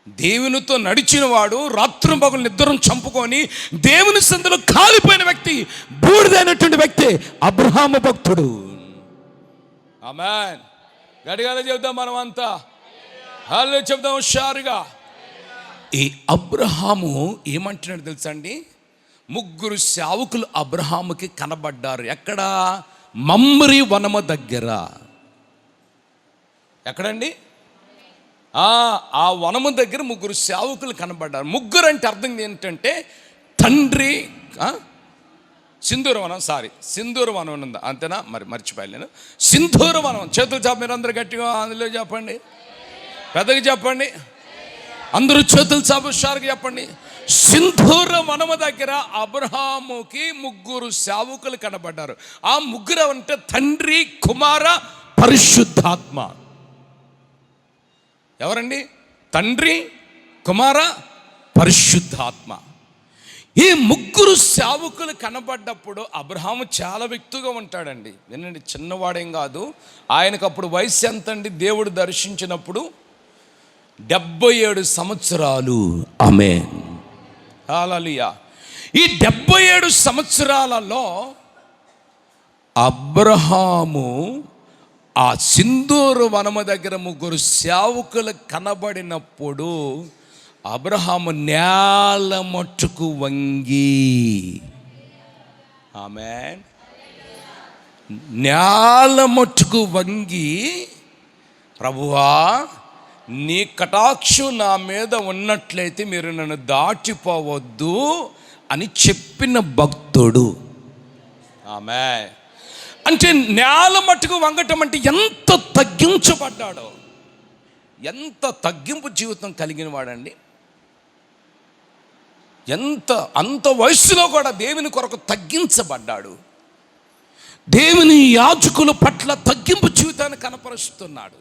దేవునితో నడిచినవాడు రాత్రింపగలు నిద్రను చంపుకొని దేవుని సన్నిధిలో కాలిపోయిన వ్యక్తి, బూడిదైనటువంటి వ్యక్తి అబ్రహాము భక్తుడు. ఆమేన్. గట్టిగానే చెబుదాం మనం అంతా. హల్లెలూయా చెబుదాం హుషారుగా. ఈ అబ్రహాము ఏమంటున్నాడు తెలుసా అండి? 3 సేవకులు అబ్రహాముకి కనబడ్డారు. ఎక్కడ? మమ్రీ వనము దగ్గర. ఎక్కడండి? ఆ వనము దగ్గర 3 సేవకులు కనబడ్డారు. 3 అంటే అర్థం ఏంటంటే తండ్రి, సింధూర వనం, సింధూర వనం ఉందా, అంతేనా? మర్చిపోయాను నేను. సింధూర వనం. చేతులు చాప మీరు అందరు గట్టిగా అందులో చెప్పండి, పెద్దగా చెప్పండి. అందరూ చేతులు చాప హుషారుగా చెప్పండి. సింధూర వనము దగ్గర అబ్రహాముకి 3 సేవకులు కనబడ్డారు. ఆ 3 అంటే తండ్రి, కుమార, పరిశుద్ధాత్మ. ఎవరండి? తండ్రి, కుమార, పరిశుద్ధాత్మ. ఈ 3 సేవకులు కనబడ్డప్పుడు అబ్రహాము చాలా వ్యక్తిగా ఉంటాడండి. వినండి, చిన్నవాడేం కాదు. ఆయనకు అప్పుడు వయసు ఎంత అండి? దేవుడు దర్శించినప్పుడు 77 సంవత్సరాలు. ఆమేన్. హల్లెలూయా. ఈ 77 సంవత్సరాలలో అబ్రహాము ఆ సింధూర వనము దగ్గర 3 సేవకులు కనబడినప్పుడు అబ్రహాము నేల మట్టుకు వంగి, ఆమేన్, నేల మట్టుకు వంగి, ప్రభువా నీ కటాక్షం నా మీద ఉన్నట్లయితే మీరు నన్ను దాటిపోవద్దు అని చెప్పిన భక్తుడు. ఆమేన్. అంటే నేల మట్టుకు వంగటం అంటే ఎంత తగ్గించబడ్డాడో, ఎంత తగ్గింపు జీవితం కలిగిన వాడండి. అంత వయసులో కూడా దేవుని కొరకు తగ్గించబడ్డాడు. దేవుని యాజకుల పట్ల తగ్గింపు జీవితాన్ని కనపరుస్తున్నాడు.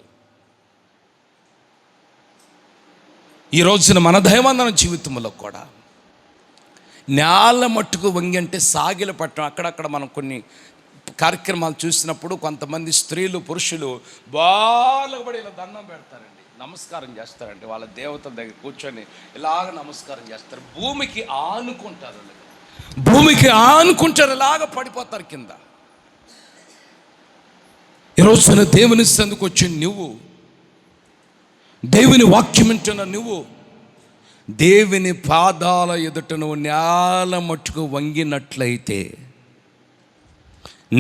ఈ రోజున మన దైవందన జీవితంలో కూడా నేల మట్టుకు వంగి అంటే సాగిల పట్టడం. అక్కడక్కడ మనం కొన్ని కార్యక్రమాలు చూసినప్పుడు కొంతమంది స్త్రీలు, పురుషులు బాలపడి ఇలా దండం పెడతారండి, నమస్కారం చేస్తారండి. వాళ్ళ దేవతల దగ్గర కూర్చొని ఇలాగ నమస్కారం చేస్తారు. భూమికి ఆనుకుంటారు, ఇలాగ పడిపోతారు కింద. ఈరోజున దేవుని సందుకు వచ్చి నువ్వు, దేవుని వాక్యం వింటున్న నువ్వు, దేవుని పాదాల ఎదుట నువ్వు నేల మట్టుకు వంగినట్లయితే,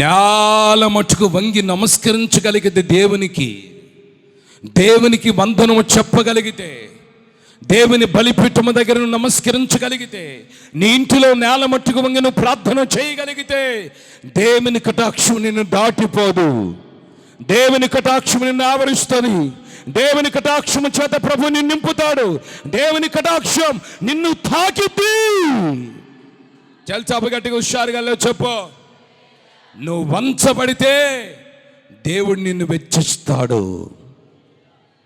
నేల మట్టుకు వంగి నమస్కరించగలిగితే దేవునికి, దేవునికి వందనము చెప్పగలిగితే, దేవుని బలిపీఠము దగ్గర నమస్కరించగలిగితే, నీ ఇంటిలో నేల మట్టుకు వంగి నువ్వు ప్రార్థన చేయగలిగితే, దేవుని కటాక్షం నిన్ను దాటిపోదు. దేవుని కటాక్షం నిన్ను ఆవరిస్తుంది. దేవుని కటాక్షము చేత ప్రభు నిన్ను నింపుతాడు. దేవుని కటాక్షం నిన్ను తాకిద్ది. చల్చాప గట్టిగా హుషారుగా చెప్పు. నువ్వు వంచబడితే దేవుడు నిన్ను వెచ్చిస్తాడు.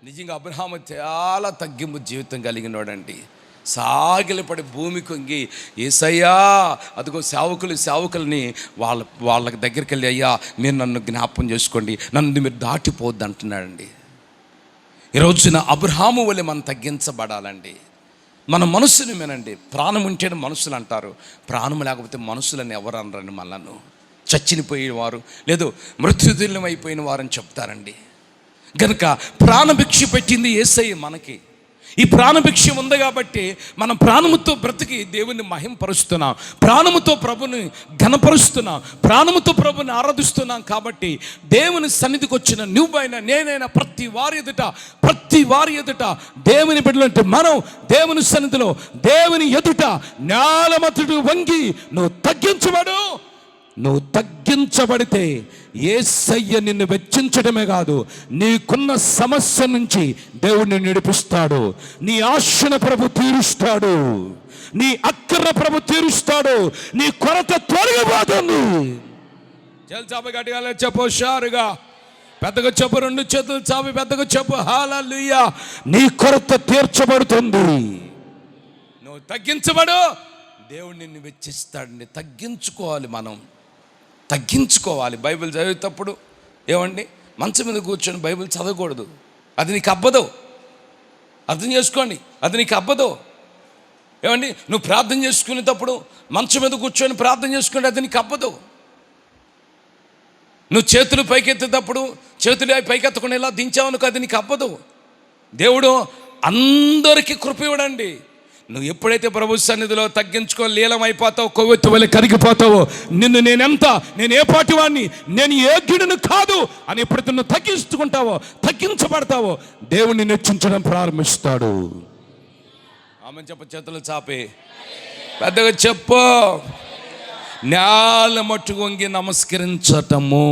నిజంగా అబ్రహాము చాలా తగ్గింపు జీవితం కలిగినోడండి. సాగిలపడి భూమి కొంగి, యేసయ్యా అదిగో సేవకుల్ని వాళ్ళకి దగ్గరికి వెళ్ళి, అయ్యా మీరు నన్ను జ్ఞాపకం చేసుకోండి, నన్ను మీరు దాటిపోద్ది అంటున్నాడండి. ఈరోజున అబ్రహాము వలె మనం తగ్గించబడాలండి. మన మనసుని వినండి. ప్రాణం ఉంటేనే మనుషులు అంటారు, ప్రాణం లేకపోతే మనుషులని ఎవరు అనరండి. మనను చచ్చిపోయిన వారు లేదు మృత్యుతుల్యం అయిపోయిన వారని చెప్తారండి. గనుక ప్రాణభిక్ష పెట్టింది యేసయ్య మనకి. ఈ ప్రాణభిక్ష ఉంది కాబట్టి మనం ప్రాణముతో బ్రతికి దేవుని మహింపరుస్తున్నాం, ప్రాణముతో ప్రభుని ఘనపరుస్తున్నాం, ప్రాణముతో ప్రభుని ఆరాధిస్తున్నాం. కాబట్టి దేవుని సన్నిధికి వచ్చిన నువ్వైనా నేనైనా ప్రతి వారి ఎదుట దేవుని బిడ్డలంటే మనం దేవుని సన్నిధిలో దేవుని ఎదుట నేలమతుడు వంగి నువ్వు తగ్గించబడితే యేసయ్య నిన్ను వెచ్చించడమే కాదు, నీకున్న సమస్య నుంచి దేవుడిని నడిపిస్తాడు. నీ ఆశను ప్రభు తీరుస్తాడు, నీ అక్కర ప్రభు తీరుస్తాడు, నీ కొరత తొలగిపోతుంది. గట్టిగా చెప్పు, హుషారుగా పెద్దగా చెప్పు, రెండు చేతులు చాపి పెద్దగా చెప్పు, హల్లెలూయా. నీ కొరత తీర్చబడుతుంది. నువ్వు తగ్గించబడు, దేవుడు నిన్ను వెచ్చిస్తాడండి. తగ్గించుకోవాలి. బైబిల్ చదివేటప్పుడు ఏమండి, మంచం మీద కూర్చొని బైబిల్ చదవకూడదు. అది నీకు అబ్బదు. అర్థం చేసుకోండి, అది నీకు అబ్బదు. ఏమండి, నువ్వు ప్రార్థన చేసుకునేటప్పుడు మంచం మీద కూర్చొని ప్రార్థన చేసుకుంటే అది నీకు అబ్బదు. నువ్వు చేతులు పైకెత్తేటప్పుడు చేతులు పైకెత్తకుండా ఇలా దించావనుకో అది నీకు అబ్బదు. దేవుడు అందరికీ కృప ఇవ్వడండి. నువ్వు ఎప్పుడైతే ప్రభు సన్నిధిలో తగ్గించుకో లీలమైపోతావు, కొవ్వెత్తు వలె కరిగిపోతావో, నేను ఏ పాటి వాడిని, నేను యోగ్యుడిని కాదు అని ఎప్పుడైతే నువ్వు తగ్గించబడతావో దేవుణ్ణి నెచ్చించడం ప్రారంభిస్తాడు. ఆమె చెప్ప, చేతులు చాపి పెద్దగా చెప్పు. నేల మట్టుకు వంగి నమస్కరించటము,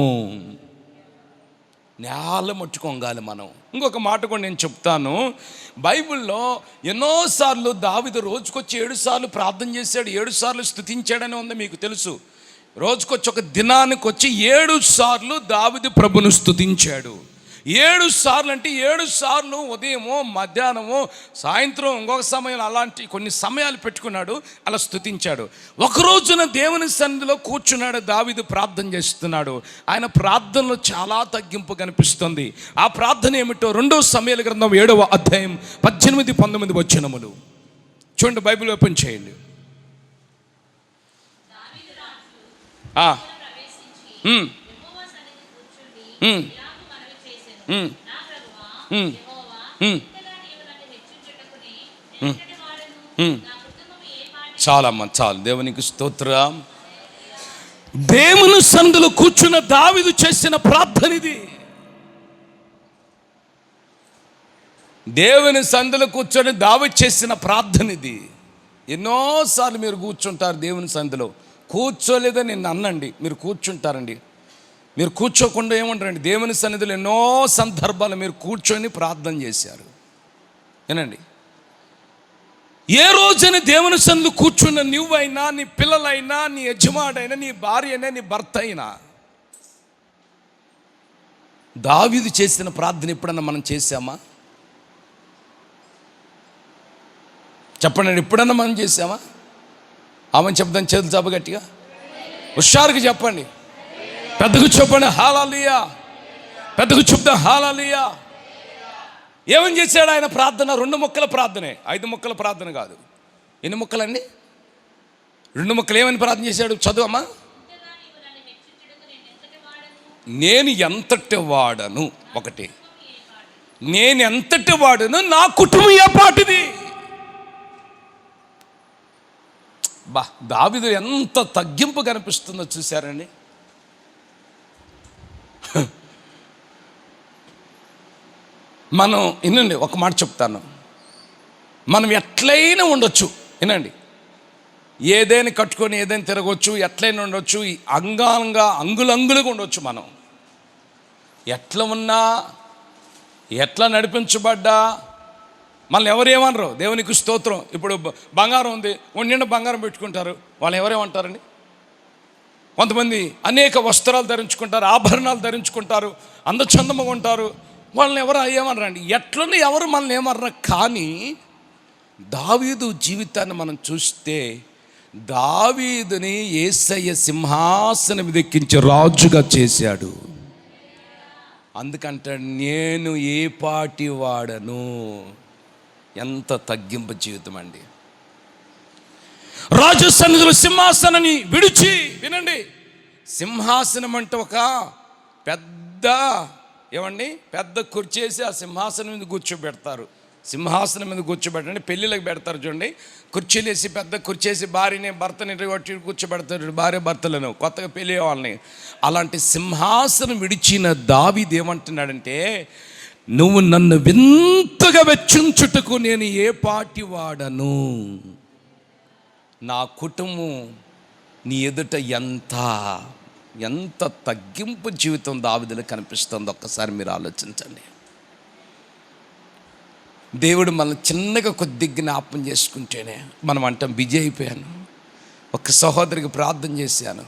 నేల మట్టుకు వంగాలి మనం. ఇంకొక మాట కూడా నేను చెప్తాను. బైబిల్లో ఎన్నోసార్లు దావీదు రోజుకొచ్చి 7 సార్లు ప్రార్థన చేశాడు, 7 సార్లు స్తుతించాడని ఉంది, మీకు తెలుసు. రోజుకొచ్చి ఒక దినానికి వచ్చి 7 సార్లు దావీదు ప్రభును స్తుతించాడు. 7 సార్లు అంటే 7 సార్లు ఉదయము, మధ్యాహ్నము, సాయంత్రం, ఇంకొక సమయం, అలాంటి కొన్ని సమయాలు పెట్టుకున్నాడు, అలా స్తుతించాడు. ఒక రోజున దేవుని సన్నిధిలో కూర్చున్నాడు, దావీదు ప్రార్థన చేస్తున్నాడు. ఆయన ప్రార్థనలో చాలా తగ్గింపు కనిపిస్తుంది. ఆ ప్రార్థన ఏమిటో 2 సమూయేలు గ్రంథం 7వ అధ్యాయం 18-19 వచనములు చూడండి. బైబిల్ ఓపెన్ చేయండి. చాలమ్మా, చాలు. దేవునికి స్తోత్రం. దేవుని సన్నిధిలో కూర్చున్న దావీదు చేసిన ప్రార్థన ఇది. దేవుని సన్నిధిలో కూర్చొని దావీదు చేసిన ప్రార్థన ఇది. ఎన్నోసార్లు మీరు కూర్చుంటారు దేవుని సన్నిధిలో. కూర్చోలేదని నేను అన్నండి, మీరు కూర్చుంటారండి. మీరు కూర్చోకుండా ఏమంటారండి, దేవుని సన్నిధిలో ఎన్నో సందర్భాలు మీరు కూర్చొని ప్రార్థన చేశారు. ఏనండి, ఏ రోజైనా దేవుని సన్నిధిలో కూర్చున్న నువ్వైనా, నీ పిల్లలైనా, నీ యజమాడైనా, నీ భార్య అయినా, నీ భర్త అయినా, దావీదు చేసిన ప్రార్థన ఎప్పుడన్నా మనం చేశామా? చెప్పండి, ఎప్పుడన్నా మనం చేశామా? ఆమె చెప్తాను, చేతులు చాప గట్టిగా హుషారుగా చెప్పండి, పెద్దగా చెప్పండి, హల్లెలూయా. పెద్దగా చెప్తాం, హల్లెలూయా. ఏమని చేశాడు ఆయన ప్రార్థన? 2 ముక్కల ప్రార్థనే, 5 ముక్కల ప్రార్థన కాదు. ఎన్ని ముక్కలండి? 2 ముక్కలు. ఏమని ప్రార్థన చేశాడు? చదువమ్మా. నేను ఎంతటి వాడను, ఒకటి. నేను ఎంతటి వాడను, నా కుటుంబం ఏ పాటిది. దావీదు ఎంత తగ్గింపు కనిపిస్తుందో చూశారండి. మనం వినండి, ఒక మాట చెప్తాను. మనం ఎట్లయినా ఉండొచ్చు, వినండి, ఏదైనా కట్టుకొని ఏదైనా తిరగవచ్చు, ఎట్లయినా ఉండొచ్చు, అంగులంగులుగా ఉండొచ్చు. మనం ఎట్లా ఉన్నా, ఎట్లా నడిపించబడ్డా మనల్ని ఎవరేమనరు. దేవునికి స్తోత్రం. ఇప్పుడు బంగారం ఉంది, నిండా బంగారం పెట్టుకుంటారు, వాళ్ళు ఎవరేమంటారండి? కొంతమంది అనేక వస్త్రాలు ధరించుకుంటారు, ఆభరణాలు ధరించుకుంటారు, అందచందముగా ఉంటారు, వాళ్ళని ఎవరు ఏమనరండి. ఎట్లనే ఎవరు మనల్ని ఏమనరు. కానీ దావీదు జీవితాన్ని మనం చూస్తే, దావీదుని యేసయ్య సింహాసనం మీద ఎక్కించి రాజుగా చేశాడు. అందుకంటే నేను ఏ పాటి వాడను. ఎంత తగ్గింపు జీవితం అండి. రాజు సన్నిధిలో సింహాసనాన్ని విడిచి, వినండి, సింహాసనం అంటే ఒక పెద్ద పెద్ద కుర్చేసి ఆ సింహాసనం మీద కూర్చోబెడతారు. సింహాసనం మీద కూర్చోబెట్టండి, పెళ్ళిళ్ళకి పెడతారు చూడండి, కుర్చీలు వేసి పెద్ద కుర్చేసి భార్యని భర్తని కూర్చోబెడతారు, భార్య భర్తలను కొత్తగా పెళ్ళి వాళ్ళని. అలాంటి సింహాసనం విడిచిన దావీదు ఏమంటున్నాడంటే, నువ్వు నన్ను వింతగా వెచ్చించుటకు నేను ఏ పాటి వాడను. నా కుటుంబం నీ ఎదుట ఎంత తగ్గింపు జీవితం దావీదులో కనిపిస్తుంది. ఒక్కసారి మీరు ఆలోచించండి. దేవుడు మనం చిన్నగా కొద్దిగా జ్ఞాపం చేసుకుంటేనే మనం అంటాం బిజీ అయిపోయాను. ఒక సహోదరికి ప్రార్థన చేశాను,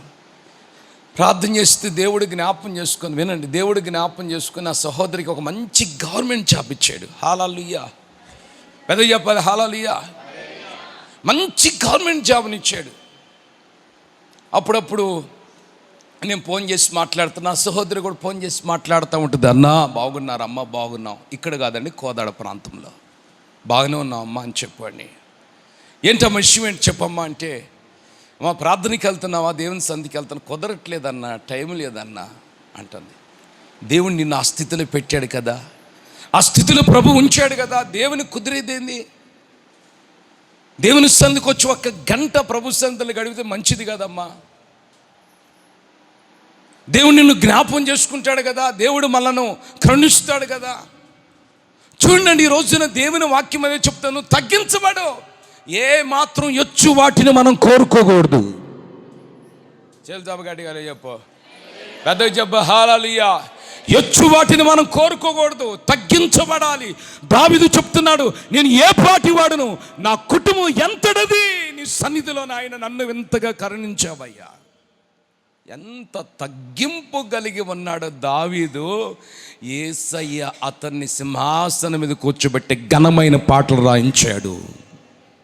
ప్రార్థన చేస్తే దేవుడు జ్ఞాపం చేసుకొని, వినండి, దేవుడు జ్ఞాపం చేసుకొని ఆ సహోదరికి ఒక మంచి గవర్నమెంట్ జాబ్ ఇచ్చాడు. హల్లెలూయా, పెద్ద చెప్పాలి హల్లెలూయా. మంచి గవర్నమెంట్ జాబ్ని ఇచ్చాడు. అప్పుడప్పుడు నేను ఫోన్ చేసి మాట్లాడుతున్నా, సహోదరి కూడా ఫోన్ చేసి మాట్లాడుతూ ఉంటుంది, అన్నా బాగున్నారు, అమ్మ బాగున్నాం. ఇక్కడ కాదండి, కోదాడ ప్రాంతంలో. బాగానే ఉన్నాం అమ్మ అని చెప్పండి. ఏంటమ్మా విషయం ఏంటి చెప్పమ్మా అంటే, అమ్మ ప్రార్థనకి వెళ్తున్నావా, దేవుని సంధికి వెళ్తాను, కుదరట్లేదన్నా, టైం లేదన్నా అంటుంది. దేవుడు నిన్ను ఆ స్థితిలో పెట్టాడు కదా, ఆ స్థితిలో ప్రభు ఉంచాడు కదా, దేవుని కుదిరేదేంది? దేవుని సంధికి వచ్చి 1 గంట ప్రభు సంధిలో గడిపితే మంచిది కదమ్మా. దేవుడు నిన్ను జ్ఞాపం చేసుకుంటాడు కదా, దేవుడు మనను కరుణిస్తాడు కదా. చూడండి, ఈ రోజున దేవుని వాక్యం అనేది చెప్తాను, తగ్గించబడు. ఏ మాత్రం ఎచ్చు వాటిని మనం కోరుకోకూడదు. చేల్జాబగాడి గారు చెప్పు, పెద్దగా చెప్పు హల్లెలూయా. ఎచ్చు వాటిని మనం కోరుకోకూడదు, తగ్గించబడాలి. దావీదు చెప్తున్నాడు, నేను ఏ పాటి వాడును, నా కుటుంబం ఎంతటిది, నీ సన్నిధిలో నాయన నన్ను ఎంతగా కరుణించావయ్యా. ఎంత తగ్గింపు కలిగి ఉన్నాడు దావీదు. యేసయ్య అతన్ని సింహాసనం మీద కూర్చోబెట్టి ఘనమైన పాటలు రాయించాడు.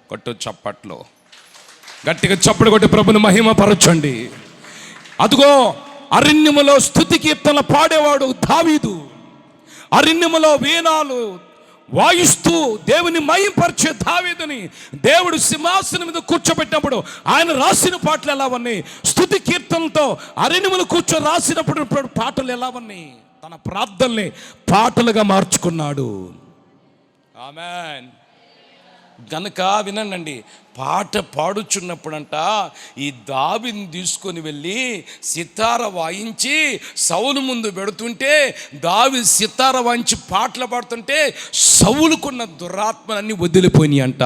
కొట్టు చప్పట్లో, గట్టిగా చప్పట్లు కొట్టి ప్రభుని మహిమ పరచండి. అదిగో అరణ్యములో స్తుతి కీర్తనలు పాడేవాడు దావీదు. అరణ్యములో వీణాలు వాయిస్తూ దేవుని మహిమపరిచే దావీదుని దేవుడు సింహాసనం మీద కూర్చోబెట్టినప్పుడు ఆయన రాసిన పాటలు ఎలా ఉన్నాయి? స్తుతి కీర్తనలతో అరణ్యములు కూర్చొని రాసినప్పుడు పాటలు ఎలా ఉన్నాయి? తన ప్రార్థనల్ని పాటలుగా మార్చుకున్నాడు. ఆమేన్. గనుక వినండి, పాట పాడుచున్నప్పుడంట ఈ దావీదుని తీసుకొని వెళ్ళి సితార వాయించి సౌలు ముందు పెడుతుంటే, దావీదు సితార వాయించి పాటలు పాడుతుంటే సౌలుకున్న దురాత్మలన్నీ వదిలిపోయినాయి అంట.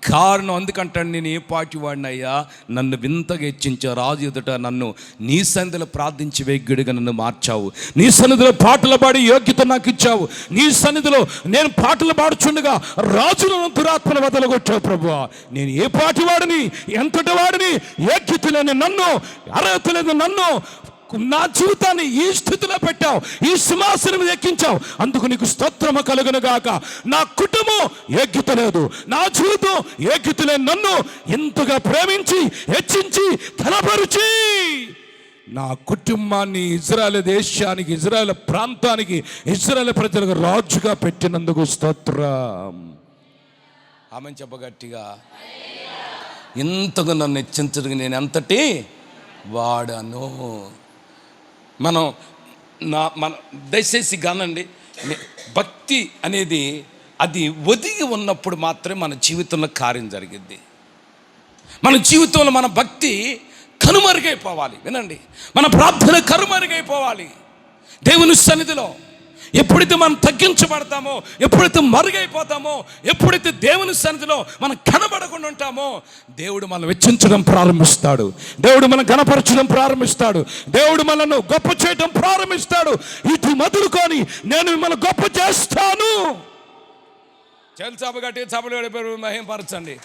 కారణం అందుకంటాను, నేను ఏ పాటి వాడినయ్యా, నన్ను వింతగా హెచ్చించా, రాజు ఎదుట నన్ను నీ సన్నిధిలో ప్రార్థించి వేగ్గుడిగా నన్ను మార్చావు, నీ సన్నిధిలో పాటలు పాడి యోగ్యత నాకు ఇచ్చావు, నీ సన్నిధిలో నేను పాటలు పాడుచుండగా రాజులను దురాత్మను వదలగొట్టావు ప్రభువా. నేను ఏ పాటి వాడిని, ఎంతటి వాడిని, యోగ్యత లేని నన్ను, అర్హత లేని నన్ను, నా జీవితాన్ని ఈ స్థితిలో పెట్టావు, ఈ సింహాసనం మీద ఎక్కించావు, అందుకు నీకు స్తోత్రము కలుగును గాక. నా కుటుంబం యోగ్యత లేదు, నా జీవితం యోగ్యత లేని నన్ను ఎంతగా ప్రేమించి హెచ్చించి ధనపరిచి నా కుటుంబాన్ని ఇజ్రాయేల్ దేశానికి, ఇజ్రాయేల్ ప్రాంతానికి, ఇజ్రాయేల్ ప్రజలకు రాజుగా పెట్టినందుకు స్తోత్రం. ఆమె చెప్పగట్టిగా, ఇంతగా నన్ను హెచ్చించడానికి నేను ఎంతటి వాడను. మన దయచేసి కానండి, భక్తి అనేది అది ఒదిగి ఉన్నప్పుడు మాత్రమే మన జీవితంలో కార్యం జరిగింది. మన జీవితంలో మన భక్తి కనుమరుగైపోవాలి. వినండి, మన ప్రార్థన కనుమరుగైపోవాలి దేవుని సన్నిధిలో. ఎప్పుడైతే మనం తగ్గించబడతామో, ఎప్పుడైతే మరుగైపోతామో, ఎప్పుడైతే దేవుని సన్నిధిలో మనం కనబడకుండా ఉంటామో, దేవుడు మనం వెచ్చించడం ప్రారంభిస్తాడు. దేవుడు మనం కనపరచడం ప్రారంభిస్తాడు. దేవుడు మనల్ని గొప్ప చేయడం ప్రారంభిస్తాడు. ఇటు మొదలుకొని నేను మిమ్మల్ని గొప్ప చేస్తాను. చపగట్టి చపలు మహిమపరచండి.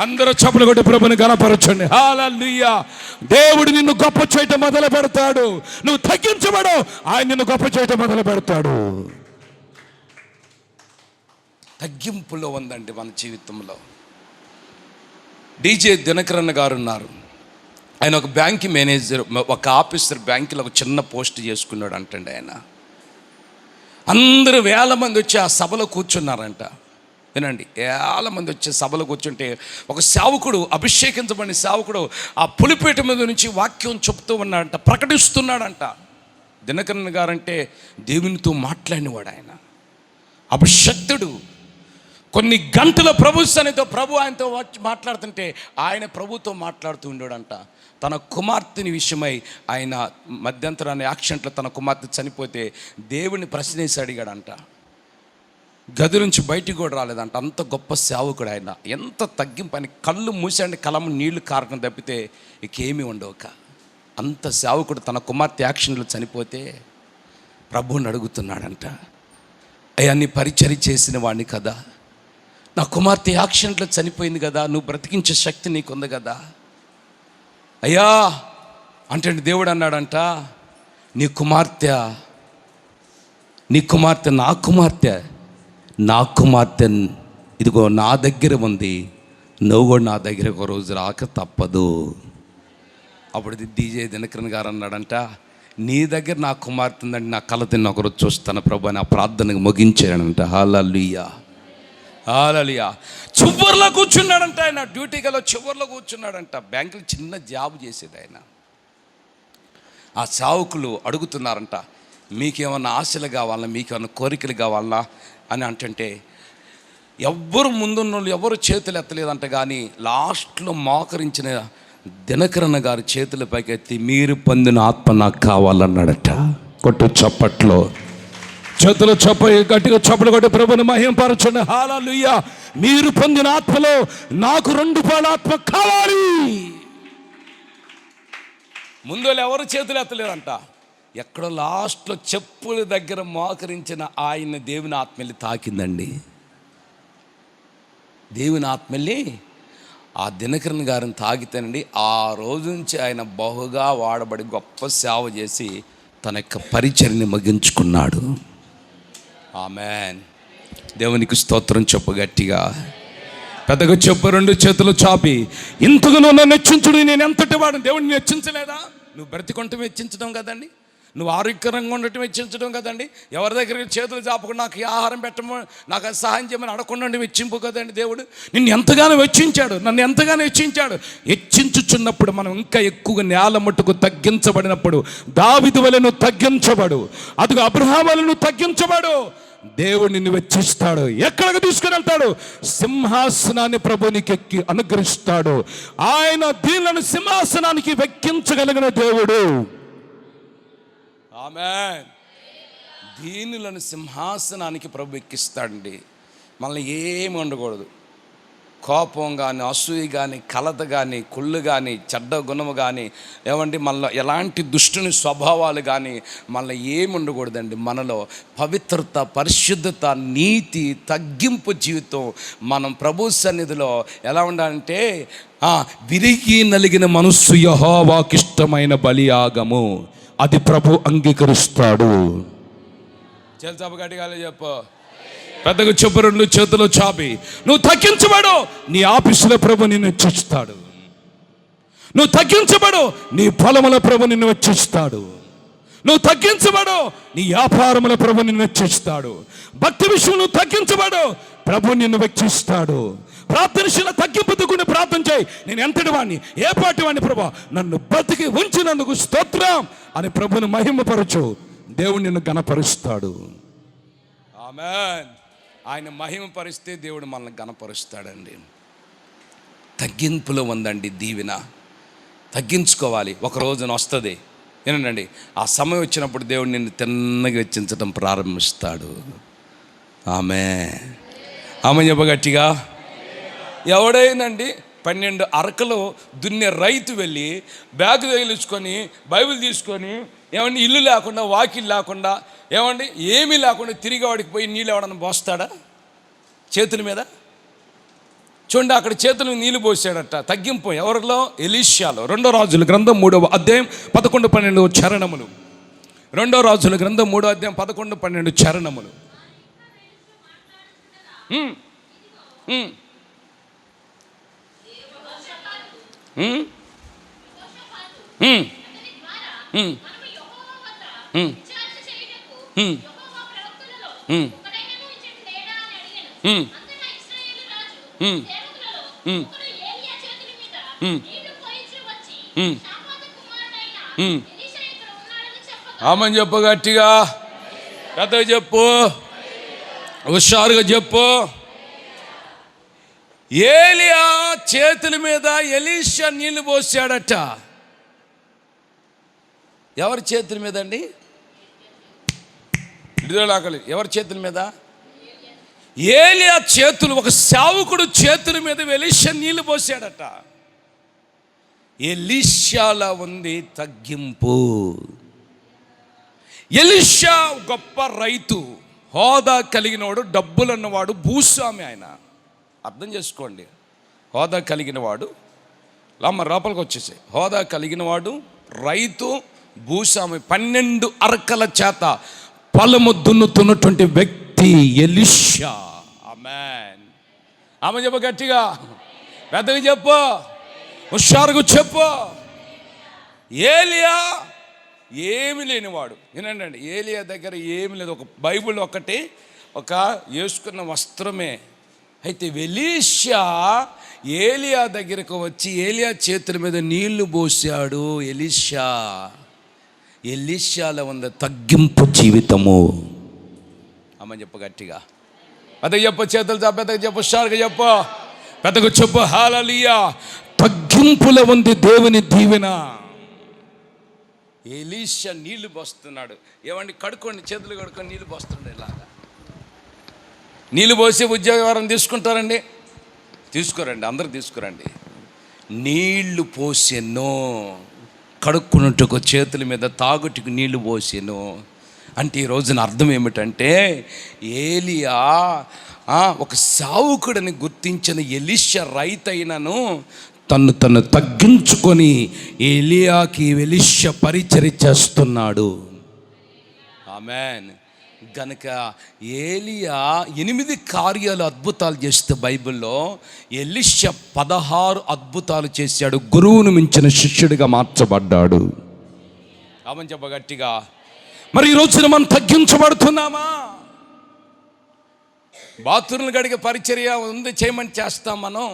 అందరూ చప్పలు కొట్టి ప్రభుని గణపరచండి. హల్లెలూయా. దేవుడు నిన్ను గొప్ప చేయటం మొదలు పెడతాడు. నువ్వు తగ్గించబడు, ఆయన నిన్ను గొప్ప చేయటం మొదలు పెడతాడు. తగ్గింపులో ఉందండి మన జీవితంలో. DJ దినకరన్ గారు ఉన్నారు. ఆయన ఒక బ్యాంక్ మేనేజర్, ఒక ఆఫీసర్, బ్యాంకులో ఒక చిన్న పోస్ట్ చేసుకున్నాడు అంటండి. ఆయన అందరూ వేల మంది వచ్చి ఆ సభలో కూర్చున్నారంట. వినండి, వేల మంది వచ్చే సభలో కూర్చుంటే ఒక సేవకుడు, అభిషేకించబడిన సేవకుడు ఆ పులిపేట మీద నుంచి వాక్యం చెప్తూ ఉన్నాడంట, ప్రకటిస్తున్నాడంట. దినకరన్ గారంటే దేవునితో మాట్లాడినవాడు. ఆయన అభిషక్తుడు. కొన్ని గంటల ప్రభు సన్నిధితో ప్రభు ఆయనతో మాట్లాడుతుంటే ఆయన ప్రభుతో మాట్లాడుతూ ఉండేవాడంట. తన కుమార్తెని విషయమై ఆయన మధ్యంతరాన్ని యాక్సిడెంట్లో తన కుమార్తె చనిపోతే దేవుని ప్రశ్నేసి అడిగాడంట. గది నుంచి బయటికి కూడా రాలేదంట. అంత గొప్ప సేవకుడు ఆయన. ఎంత తగ్గింపు, ఆయన కళ్ళు మూసాండి, కలము నీళ్లు కారకం తప్పితే ఇకేమీ ఉండవుక. అంత సేవకుడు తన కుమార్తె యాక్షన్లో చనిపోతే ప్రభువుని అడుగుతున్నాడంట, అయ్యా నీ పరిచర్య చేసిన వాడిని కదా, నా కుమార్తె యాక్షన్లో చనిపోయింది కదా, నువ్వు బ్రతికించే శక్తి నీకుంది కదా అయ్యా అంటే దేవుడు అన్నాడంట, నీ కుమార్తె నా కుమార్తె ఇదిగో నా దగ్గర ఉంది, నువ్వు కూడా నా దగ్గర ఒక రోజు రాక తప్పదు. అప్పుడు DJ దినకరన్ గారు అన్నాడంట, నీ దగ్గర నా కుమార్తె ఉందండి, నా కళ తిన్న ఒకరోజు చూస్తాను ప్రభు అని ఆ ప్రార్థనకు ముగించాడంట. హల్లెలూయా, హల్లెలూయా. చివర్లో కూర్చున్నాడంట ఆయన. డ్యూటీ గల చివర్లో కూర్చున్నాడంట. బ్యాంకులో చిన్న జాబ్ చేసేది ఆయన. ఆ సేవకులు అడుగుతున్నారంట, మీకేమన్నా ఆశలు కావాలన్నా, మీకేమన్నా కోరికలు కావాలన్నా అని అంటుంటే ఎవ్వరు ముందున్న వాళ్ళు ఎవరు చేతులు ఎత్తలేదంట. కానీ లాస్ట్లో మోకరించిన దినకరన్ గారి చేతుల పైకి ఎత్తి, మీరు పొందిన ఆత్మ నాకు కావాలన్నాడట. కొట్టు చప్పట్లో, చేతులు గట్టిగా చప్పలు కొట్టి ప్రభుని మహిమపరచండి. హల్లెలూయా. మీరు పొందిన ఆత్మలో నాకు 2 పాల ఆత్మ కావాలి. ముందు ఎవరు చేతులు ఎత్తలేదంట. ఎక్కడో లాస్ట్లో చెప్పుల దగ్గర మోకరించిన ఆయన దేవుని ఆత్మల్ని తాకిందండి. దేవుని ఆత్మల్ని ఆ దినకరన్ గారిని తాకితేనండి, ఆ రోజు నుంచి ఆయన బహుగా వాడబడి గొప్ప సేవ చేసి తన యొక్క పరిచర్ని ముగించుకున్నాడు. ఆమేన్. దేవునికి స్తోత్రం చెప్పు గట్టిగా, పెద్దగా చెప్పు. 2 చేతులు చాపి, ఇంతగా నన్ను హెచ్చించుడు, నేను ఎంతటి వాడు. దేవుడిని హెచ్చించలేదా? నువ్వు బ్రతికొంటూ హెచ్చించడం కదండి, నువ్వు ఆరోగ్యకరంగా ఉండటం హెచ్చించడం కదండి, ఎవరి దగ్గర చేతులు చాపకుండా నాకు ఆహారం పెట్టమని, నాకు సహాయం చేయమని అడగకుండా హెచ్చింపు కదండి. దేవుడు నిన్ను ఎంతగానో హెచ్చించాడు, నన్ను ఎంతగానో హెచ్చించాడు. హెచ్చించుచున్నప్పుడు మనం ఇంకా ఎక్కువగా నేల మట్టుకు తగ్గించబడినప్పుడు దావీదు వలె నువ్వు తగ్గించబడు, అదిగో అబ్రహాము వలె నువ్వు తగ్గించబడు. దేవుడు నిన్ను వెచ్చిస్తాడు. ఎక్కడికి తీసుకుని వెళ్తాడు? సింహాసనాన్ని ప్రభు నీకు ఎక్కి అనుగ్రహిస్తాడు. ఆయన దీనులను సింహాసనానికి వెక్కించగలిగిన దేవుడు. ఆమేన్. దీనులను సింహాసనానికి ప్రభు ఎక్కిస్తాడండి. మనల్ని ఏమి ఉండకూడదు. కోపం కానీ, అసూయ కానీ, కలత కానీ, కుళ్ళు కానీ, చెడ్డ గుణము కానీ, ఏమండి మనలో ఎలాంటి దుష్టుని స్వభావాలు కానీ మనలో ఏమి ఉండకూడదండి. మనలో పవిత్రత, పరిశుద్ధత, నీతి, తగ్గింపు జీవితం మనం ప్రభు సన్నిధిలో ఎలా ఉండాలంటే, విరిగి నలిగిన మనస్సు యెహోవాకిష్టమైన బలియాగము, అది ప్రభు అంగీకరిస్తాడు. గట్టిగా చెప్పు, పెద్దగా చెప్పు. 2 చేతులు చాపి, నువ్వు తగ్గించబడు, నీ ఆఫీసులో ప్రభు నిన్ను హెచ్చిస్తాడు. నువ్వు తగ్గించబడు, నీ పొలముల ప్రభు నిన్ను హెచ్చిస్తాడు. నువ్వు తగ్గించబడు, నీ వ్యాపారముల ప్రభు నిన్ను హెచ్చిస్తాడు. భక్తి విషయంలో తగ్గించబడు, ప్రభు నిన్ను వెచ్చిస్తాడు. ప్రార్థన తగ్గింపుతుకుని ప్రార్థన చేయి. నేను ఎంతటి వాడిని, ఏ పాటి వాడిని ప్రభు, నన్ను బతికి ఉంచినందుకు స్తోత్రం అని ప్రభుని మహిమపరచు. దేవుడు నిన్ను ఘనపరుస్తాడు. ఆమేన్. ఆయన మహిమపరిస్తే దేవుడు మనల్ని ఘనపరుస్తాడండి. తగ్గింపులో ఉందండి దీవెన. తగ్గించుకోవాలి. ఒక రోజున వస్తుంది. ఏనండి, ఆ సమయం వచ్చినప్పుడు దేవుడు నిన్ను తిన్నగా వెచ్చించడం ప్రారంభిస్తాడు. ఆమె చెప్పగట్టిగా. ఎవడైందండి 12 అరకలు దున్నే రైతు వెళ్ళి బ్యాగ్ తగిలించుకొని బైబిల్ తీసుకొని ఏమండి ఇల్లు లేకుండా వాకిలు లేకుండా ఏమండి ఏమీ లేకుండా తిరిగి వాడికి పోయి నీళ్ళు ఎవడన్నా పోస్తాడా చేతుల మీద? చూడండి, అక్కడ చేతులు నీళ్ళు పోసాడట. తగ్గింపు ఎవరిలో? ఎలీషాలో. 2 రాజుల గ్రంథం 3వ అధ్యాయం 11-12 చరణములు. 2 రాజుల గ్రంథం 3వ అధ్యాయం 11-12 చరణములు. ఆమెను చెప్పు గట్టిగా, పెద్దగా చెప్పు, హుషారుగా చెప్పు. ఏలియా చేతుల మీద ఎలీషా నీళ్లు పోసాడట. ఎవరి చేతుల మీద అండి? ఎవరి చేతుల మీద? ఏలియా చేతులు, ఒక సేవకుడు చేతుల మీద ఎలీషా నీళ్లు పోసాడట. ఎలీషాలా ఉంది తగ్గింపు. ఎలీషా గొప్ప రైతు, హోదా కలిగినవాడు, డబ్బులు అన్నవాడు, భూస్వామి. ఆయన అర్థం చేసుకోండి, హోదా కలిగినవాడు. లామ్మ లోపలికి వచ్చేసి, హోదా కలిగినవాడు, రైతు, భూస్వామి. 12 అరకల చేత పొలము దున్నుతున్నటువంటి వ్యక్తి ఎలీషా. ఆమేన్. ఆమె చెప్ప గట్టిగా, పెద్దగా చెప్పు, హుషారుగా చెప్పు. ఏలియా ఏమి లేనివాడు. వినండి, ఏలియా దగ్గర ఏమి లేదు, ఒక బైబిల్ ఒకటి, ఒక వేసుకున్న వస్త్రమే. అయితే ఎలీషా ఏలియా దగ్గరకు వచ్చి ఏలియా చేతుల మీద నీళ్లు పోసాడు. ఎలీషాలో ఉంది తగ్గింపు జీవితము. అమ్మ చెప్పు గట్టిగా, పెద్దగా చెప్పు, చేతులు పెద్దగా చెప్పు, హుషారుగా చెప్పు, పెద్దగా చెప్పు. హల్లెలూయా. తగ్గింపులో ఉంది దేవుని దీవెన. ఎలీషా నీళ్లు పోస్తున్నాడు. ఏమండి, కడుక్కోండి, చేతులు కడుక్కొని నీళ్లు పోస్తున్నాడు. ఇలాగా నీళ్ళు పోసి ఉద్యోగం తీసుకుంటారండి? తీసుకురండి, అందరూ తీసుకురండి. నీళ్లు పోసెను, కడుక్కున్నట్టుకు చేతుల మీద, తాగుటికి నీళ్లు పోసెను. అంటే ఈ రోజున అర్థం ఏమిటంటే, ఏలియా ఒక సావుకుడని గుర్తించిన ఎలీషా రైతు అయినను తను తగ్గించుకొని ఏలియాకి ఎలీషా పరిచర్య చేస్తున్నాడు. ఆమేన్. గనుక ఏలియా 8 కార్యాలు, అద్భుతాలు చేస్తే బైబిల్లో ఎలీషా 16 అద్భుతాలు చేశాడు. గురువును మించిన శిష్యుడిగా మార్చబడ్డాడు. ఆమని చెప్ప గట్టిగా. మరి ఈ రోజున మనం తగ్గించబడుతున్నామా? బాత్రూమ్లు గడిగే పరిచర్య ఉంది, చేయమని చేస్తాం. మనం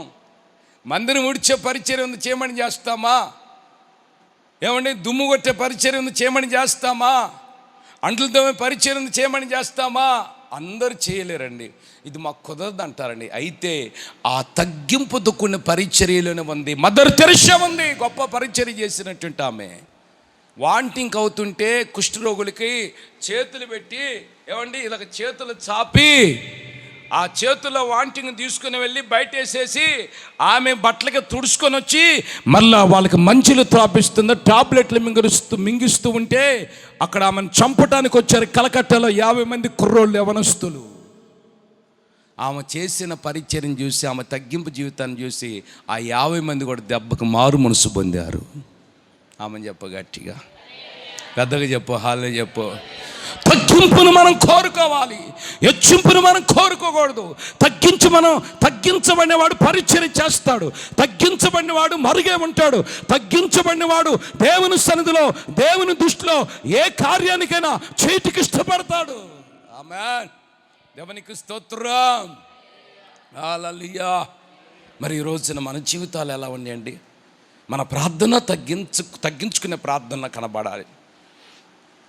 మందిరం ఉడిచే పరిచర్య ఉంది, చేయమని చేస్తామా? ఏమండి, దుమ్ము కొట్టే పరిచర్య ఉంది, చేయమని చేస్తామా? అంట్లు తోమే పరిచర్య ఉంది, చేయమని చేస్తామా? అందరూ చేయలేరండి. ఇది మాకు కుదరదు అంటారండి. అయితే ఆ తగ్గింపుతో కూడిన పరిచర్యలోనే ఉంది మదర్ తెరెసా ఉంది. గొప్ప పరిచర్య చేసినట్టుంటే ఆమె వాంటింగ్ అవుతుంటే కుష్ఠరోగులకి చేతులు పెట్టి, ఏమండి, ఇలా చేతులు చాపి ఆ చేతుల్లో వాంటింగ్ తీసుకుని వెళ్ళి బయట వేసేసి ఆమె బట్టలకి తుడుచుకొని వచ్చి మళ్ళా వాళ్ళకి మంచులు త్రాపిస్తుంది. టాబ్లెట్లు మింగిస్తూ ఉంటే అక్కడ ఆమెను చంపడానికి వచ్చారు కలకట్టలో 50 మంది కుర్రోళ్ళు, యవనస్తులు. ఆమె చేసిన పరిచర్యను చూసి, ఆమె తగ్గింపు జీవితాన్ని చూసి ఆ 50 మంది కూడా దెబ్బకు మారు మనసు పొందారు. ఆమెను చెప్ప గట్టిగా, పెద్దగా చెప్పు, హాల్లో చెప్పు. తగ్గింపును మనం కోరుకోవాలి, హెచ్చింపును మనం కోరుకోకూడదు. తగ్గించబడినవాడు పరిచర్య చేస్తాడు. తగ్గించబడినవాడు మరుగే ఉంటాడు. తగ్గించబడినవాడు దేవుని సన్నిధిలో, దేవుని దృష్టిలో ఏ కార్యానికైనా చేతికి ఇష్టపడతాడు. ఆమేన్. దేవునికి స్తోత్రం. హల్లెలూయా. మరి ఈ రోజున మన జీవితాలు ఎలా ఉన్నాయండి? మన ప్రార్థన తగ్గించుకునే ప్రార్థన కనబడాలి.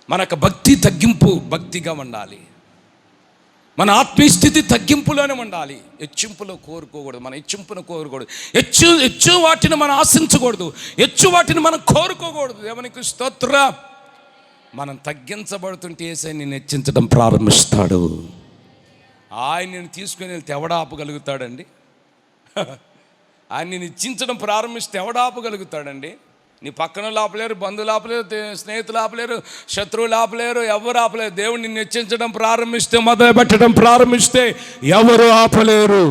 మనకు భక్తి భక్తిగా ఉండాలి. మన ఆత్మీయ స్థితి తగ్గింపులోనే ఉండాలి. హెచ్చింపులో కోరుకోకూడదు. మన హెచ్చింపును కోరుకోకూడదు. హెచ్చు వాటిని మనం ఆశించకూడదు. హెచ్చు వాటిని మనం కోరుకోకూడదు. దేవునికి స్తోత్రం. మనం తగ్గించబడుతుంటే యేసయ్య నిన్ను హెచ్చించడం ప్రారంభిస్తాడు. ఆయన నిన్ను తీసుకుని వెళ్తే ఎవడా ఆపగలుగుతాడండి? ఆయన నిన్ను ఇచ్చించడం ప్రారంభిస్తే ఎవడా ఆపగలుగుతాడండి? నీ పక్కన ఆపలేరు, బంధువులు ఆపలేరు, స్నేహితులు ఆపలేరు, శత్రువులు ఆపలేరు, ఎవరు ఆపలేరు. దేవుడు నిన్ను హెచ్చించడం ప్రారంభిస్తే, మొదలు పెట్టడం ప్రారంభిస్తే ఎవరు ఆపలేరు.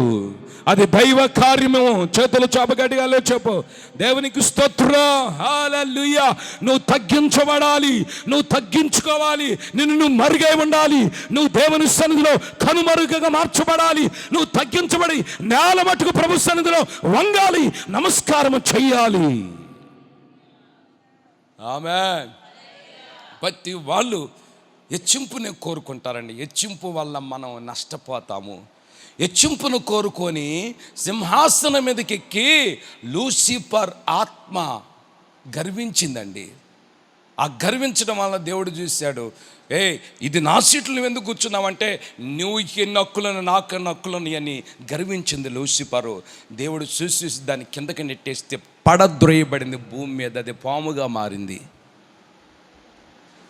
అది దైవ కార్యము. చేతులు చాపగడిగాలో చెప్పు, దేవునికి స్తోత్రం, హల్లెలూయా. నువ్వు తగ్గించబడాలి, నువ్వు తగ్గించుకోవాలి, నువ్వు మరుగై ఉండాలి, నువ్వు దేవుని సన్నిధిలో కనుమరుగగా మార్చబడాలి. నువ్వు తగ్గించబడి నేల మట్టుకు ప్రభు సన్నిధిలో వంగాలి, నమస్కారం చెయ్యాలి. ఆమేన్. ప్రతి వాళ్ళు హెచ్చింపునే కోరుకుంటారండి. హెచ్చింపు వల్ల మనం నష్టపోతాము. హెచ్చింపును కోరుకొని సింహాసనం మీదకెక్కి లూసిఫర్ ఆత్మ గర్వించిందండి. ఆ గర్వించడం వల్ల దేవుడు చూశాడు, ఇది నా సీట్లు నువ్వు ఎందుకు కూర్చున్నావంటే, నువ్వు ఎన్ని హక్కులను నాకు హక్కులను అని గర్వించింది లూసిఫరు. దేవుడు చూసి దాన్ని కిందకి నెట్టేస్తే పడద్రోయబడింది భూమి మీద. అది పాముగా మారింది.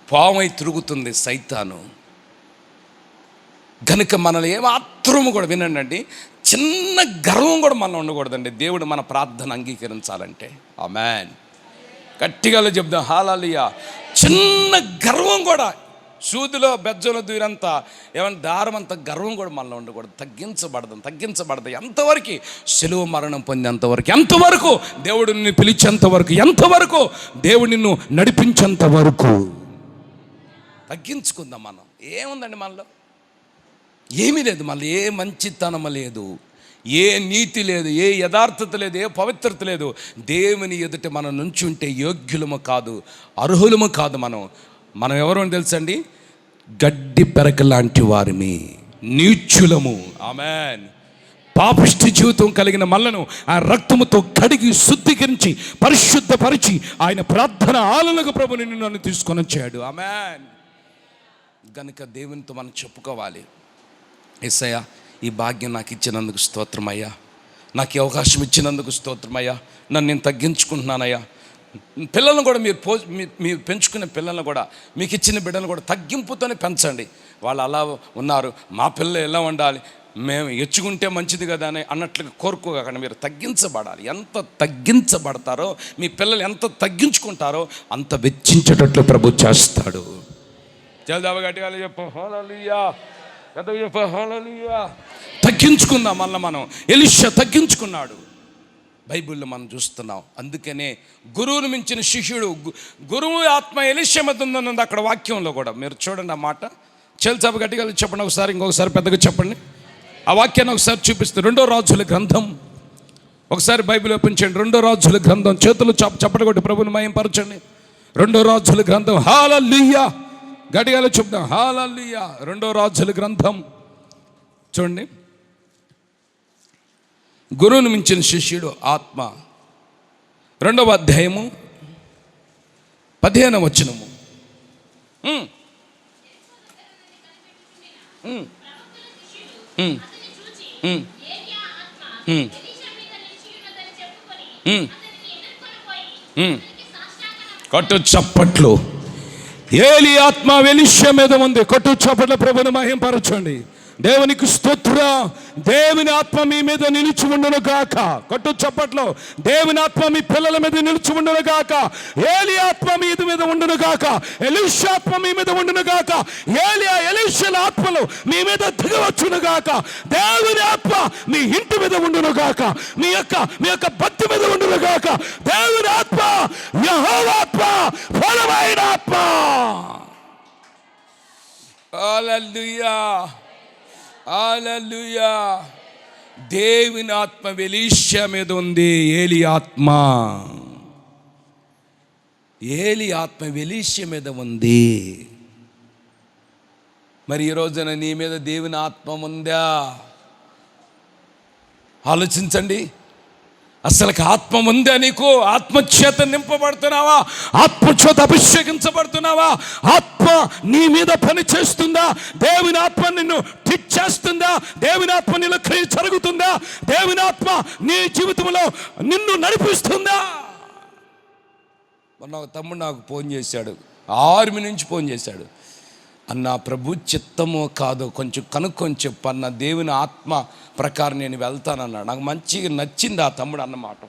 పామై తిరుగుతుంది సైతాను. కనుక మనల్ని ఏమాత్రము కూడా వినండి, చిన్న గర్వం కూడా మనం ఉండకూడదండి. దేవుడు మన ప్రార్థన అంగీకరించాలంటే. ఆమేన్. గట్టిగా చెప్దాం హల్లెలూయా. చిన్న గర్వం కూడా, సూదిలో బెజ్జలో దూరంతా ఏమన్నా దారం అంత గర్వం కూడా మనలో ఉండకూడదు. తగ్గించబడదు. ఎంతవరకు? శిలువ మరణం పొందేంతవరకు, ఎంతవరకు దేవుడు నిన్ను పిలిచేంతవరకు, ఎంతవరకు దేవుడు నిన్ను నడిపించేంత వరకు తగ్గించుకుందాం. మనం ఏముందండి మనలో? ఏమీ లేదు. మళ్ళీ ఏ మంచితనం లేదు, ఏ నీతి లేదు, ఏ యథార్థత లేదు, ఏ పవిత్రత లేదు. దేవుని ఎదుట మనం నుంచుంటే యోగ్యులము కాదు, అర్హులము కాదు. మనం ఎవరు అని తెలుసండి? గడ్డి పెరక లాంటి వారిని, నీచులము. ఆమేన్. పాపిష్టి జీవితం కలిగిన మనలను ఆ రక్తముతో కడిగి శుద్ధీకరించి పరిశుద్ధపరిచి ఆయన ప్రార్థన ఆలనకు ప్రభు నిన్ను నన్ను తీసుకొని వచ్చాడు. ఆమేన్. గనుక దేవునితో మనం చెప్పుకోవాలి, యేసయ్యా ఈ భాగ్యం నాకు ఇచ్చినందుకు స్తోత్రమయ్యా, నాకు ఈ అవకాశం ఇచ్చినందుకు స్తోత్రమయ్యా, నన్ను నేను తగ్గించుకుంటున్నానయ్యా. పిల్లలను కూడా మీరు పెంచుకునే పిల్లలను కూడా, మీకు ఇచ్చిన బిడ్డలను కూడా తగ్గింపుతోనే పెంచండి. వాళ్ళు అలా ఉన్నారు, మా పిల్లలు ఎలా ఉండాలి, మేము ఎచ్చుకుంటే మంచిది కదా అని అన్నట్లుగా కోరుకోకుండా మీరు తగ్గించబడాలి. ఎంత తగ్గించబడతారో, మీ పిల్లలు ఎంత తగ్గించుకుంటారో అంత వెచ్చించేటట్లు ప్రభు చేస్తాడు. జల్దాబా గట్టిగా చెప్పు హల్లెలూయా, గట్టిగా చెప్పు హల్లెలూయా. తగ్గించుకుందాం. మళ్ళీ మనం ఎలీషా తగ్గించుకున్నాడు. బైబిల్లో మనం చూస్తున్నాం. అందుకనే గురువును మించిన శిష్యుడు, గురువు ఆత్మ ఎలీషా మీద ఉందన్నది అక్కడ వాక్యంలో కూడా. మీరు చూడండి ఆ మాట. చెల్చాబ గట్టిగా చెప్పండి ఒకసారి, ఇంకొకసారి పెద్దగా చెప్పండి. ఆ వాక్యాన్ని ఒకసారి చూపిస్తుంది. 2వ రాజుల గ్రంథం ఒకసారి బైబిల్ ఓపెన్ చేయండి. 2వ రాజుల గ్రంథం. చేతులు చప్పటి కొట్టి ప్రభుని మహింపరచండి. 2వ రాజుల గ్రంథం. హల్లెలూయా. గట్టిగా చెప్దాం హల్లెలూయా. 2వ రాజుల గ్రంథం చూడండి. గురువును మించిన శిష్యుడు ఆత్మ, 2వ అధ్యాయము 15వ వచనము. కొట్టు చప్పట్లు. ఏలి ఆత్మ ఎలీషా మీద ఉంది. కొట్టు చప్పట్ల ప్రభుని మహింపరచండి. దేవునికి స్తోత్రం. దేవుని ఆత్మ మీ మీద నిలిచి ఉండును గాక. కొట్టు చప్పట్లో. దేవుని ఆత్మ మీ పిల్లల మీద నిలిచి ఉండును గాక. ఏలి ఆత్మ మీ మీద ఉండును గాక. ఎలీషా ఆత్మ మీ మీద ఉండును గాక. ఏలియా ఎలీషాల ఆత్మలు మీ మీద దిగవచ్చును గాక. దేవుని ఆత్మ మీ ఇంటి మీద ఉండును గాక. మీ యొక్క భక్తి మీద ఉండును గాక. దేవుని ఆత్మ, యెహోవా ఆత్మ, బలమైన ఆత్మ. హల్లెలూయా, హల్లెలూయా. దేవుని ఆత్మ ఎలీషా మీద ఉంది. ఏలి ఆత్మ ఎలీషా మీద ఉంది. మరి ఈ రోజున నీ మీద దేవుని ఆత్మ ఉందా? ఆలోచించండి. అసలుకి ఆత్మ ఉందా నీకు? ఆత్మచేత నింపబడుతున్నావా? ఆత్మచేత అభిషేకించబడుతున్నావా? ఆత్మ నీ మీద పని చేస్తుందా? దేవుని ఆత్మ నిన్ను చేస్తుందా? దేవుని ఆత్మ నీలో క్రియ జరుగుతుందా? దేవుని ఆత్మ నీ జీవితంలో నిన్ను నడిపిస్తుందా? మొన్న ఒక తమ్ముడు నాకు ఫోన్ చేశాడు. ఆర్మీ నుంచి ఫోన్ చేశాడు. అన్న ప్రభు చిత్తమో కాదో కొంచెం కనుక్కొని చెప్పు అన్న, దేవుని ఆత్మ ప్రకారం నేను వెళ్తానన్నాడు. నాకు మంచిగా నచ్చింది ఆ తమ్ముడు అన్నమాట.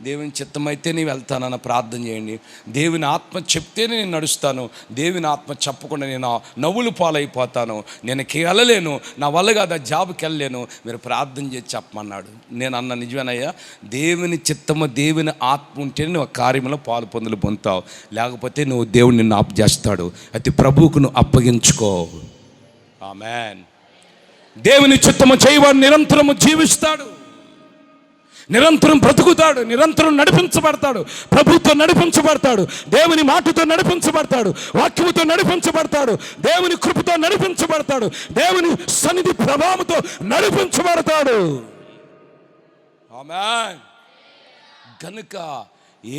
దేవుని చిత్తమైతే నేను వెళ్తానన్న ప్రార్థన చేయండి. దేవుని ఆత్మ చెప్తేనే నేను నడుస్తాను, దేవుని ఆత్మ చెప్పకుండా నేను నవ్వులు పాలైపోతాను, నేను వెళ్ళలేను, నా వల్ల కాదు, జాబ్కి వెళ్ళలేను, మీరు ప్రార్థన చేసి చెప్పమన్నాడు. నేను అన్న నిజమేనయ్యా, దేవుని చిత్తము దేవుని ఆత్మ ఉంటేనే నువ్వు కార్యంలో పాలు పొందుతావు, లేకపోతే నువ్వు దేవుడు నిన్ను ఆపు చేస్తాడు. అయితే ప్రభువుకు నువ్వు అప్పగించుకో. ఆమేన్. దేవుని చిత్తము చేయవాడు నిరంతరము జీవిస్తాడు, నిరంతరం బ్రతుకుతాడు, నిరంతరం నడిపించబడతాడు, ప్రభుత్వం నడిపించబడతాడు, దేవుని మాటతో నడిపించబడతాడు, వాక్యముతో నడిపించబడతాడు, దేవుని కృపతో నడిపించబడతాడు, దేవుని సన్నిధి ప్రభావంతో నడిపించబడతాడు. ఆమేన్. గనుక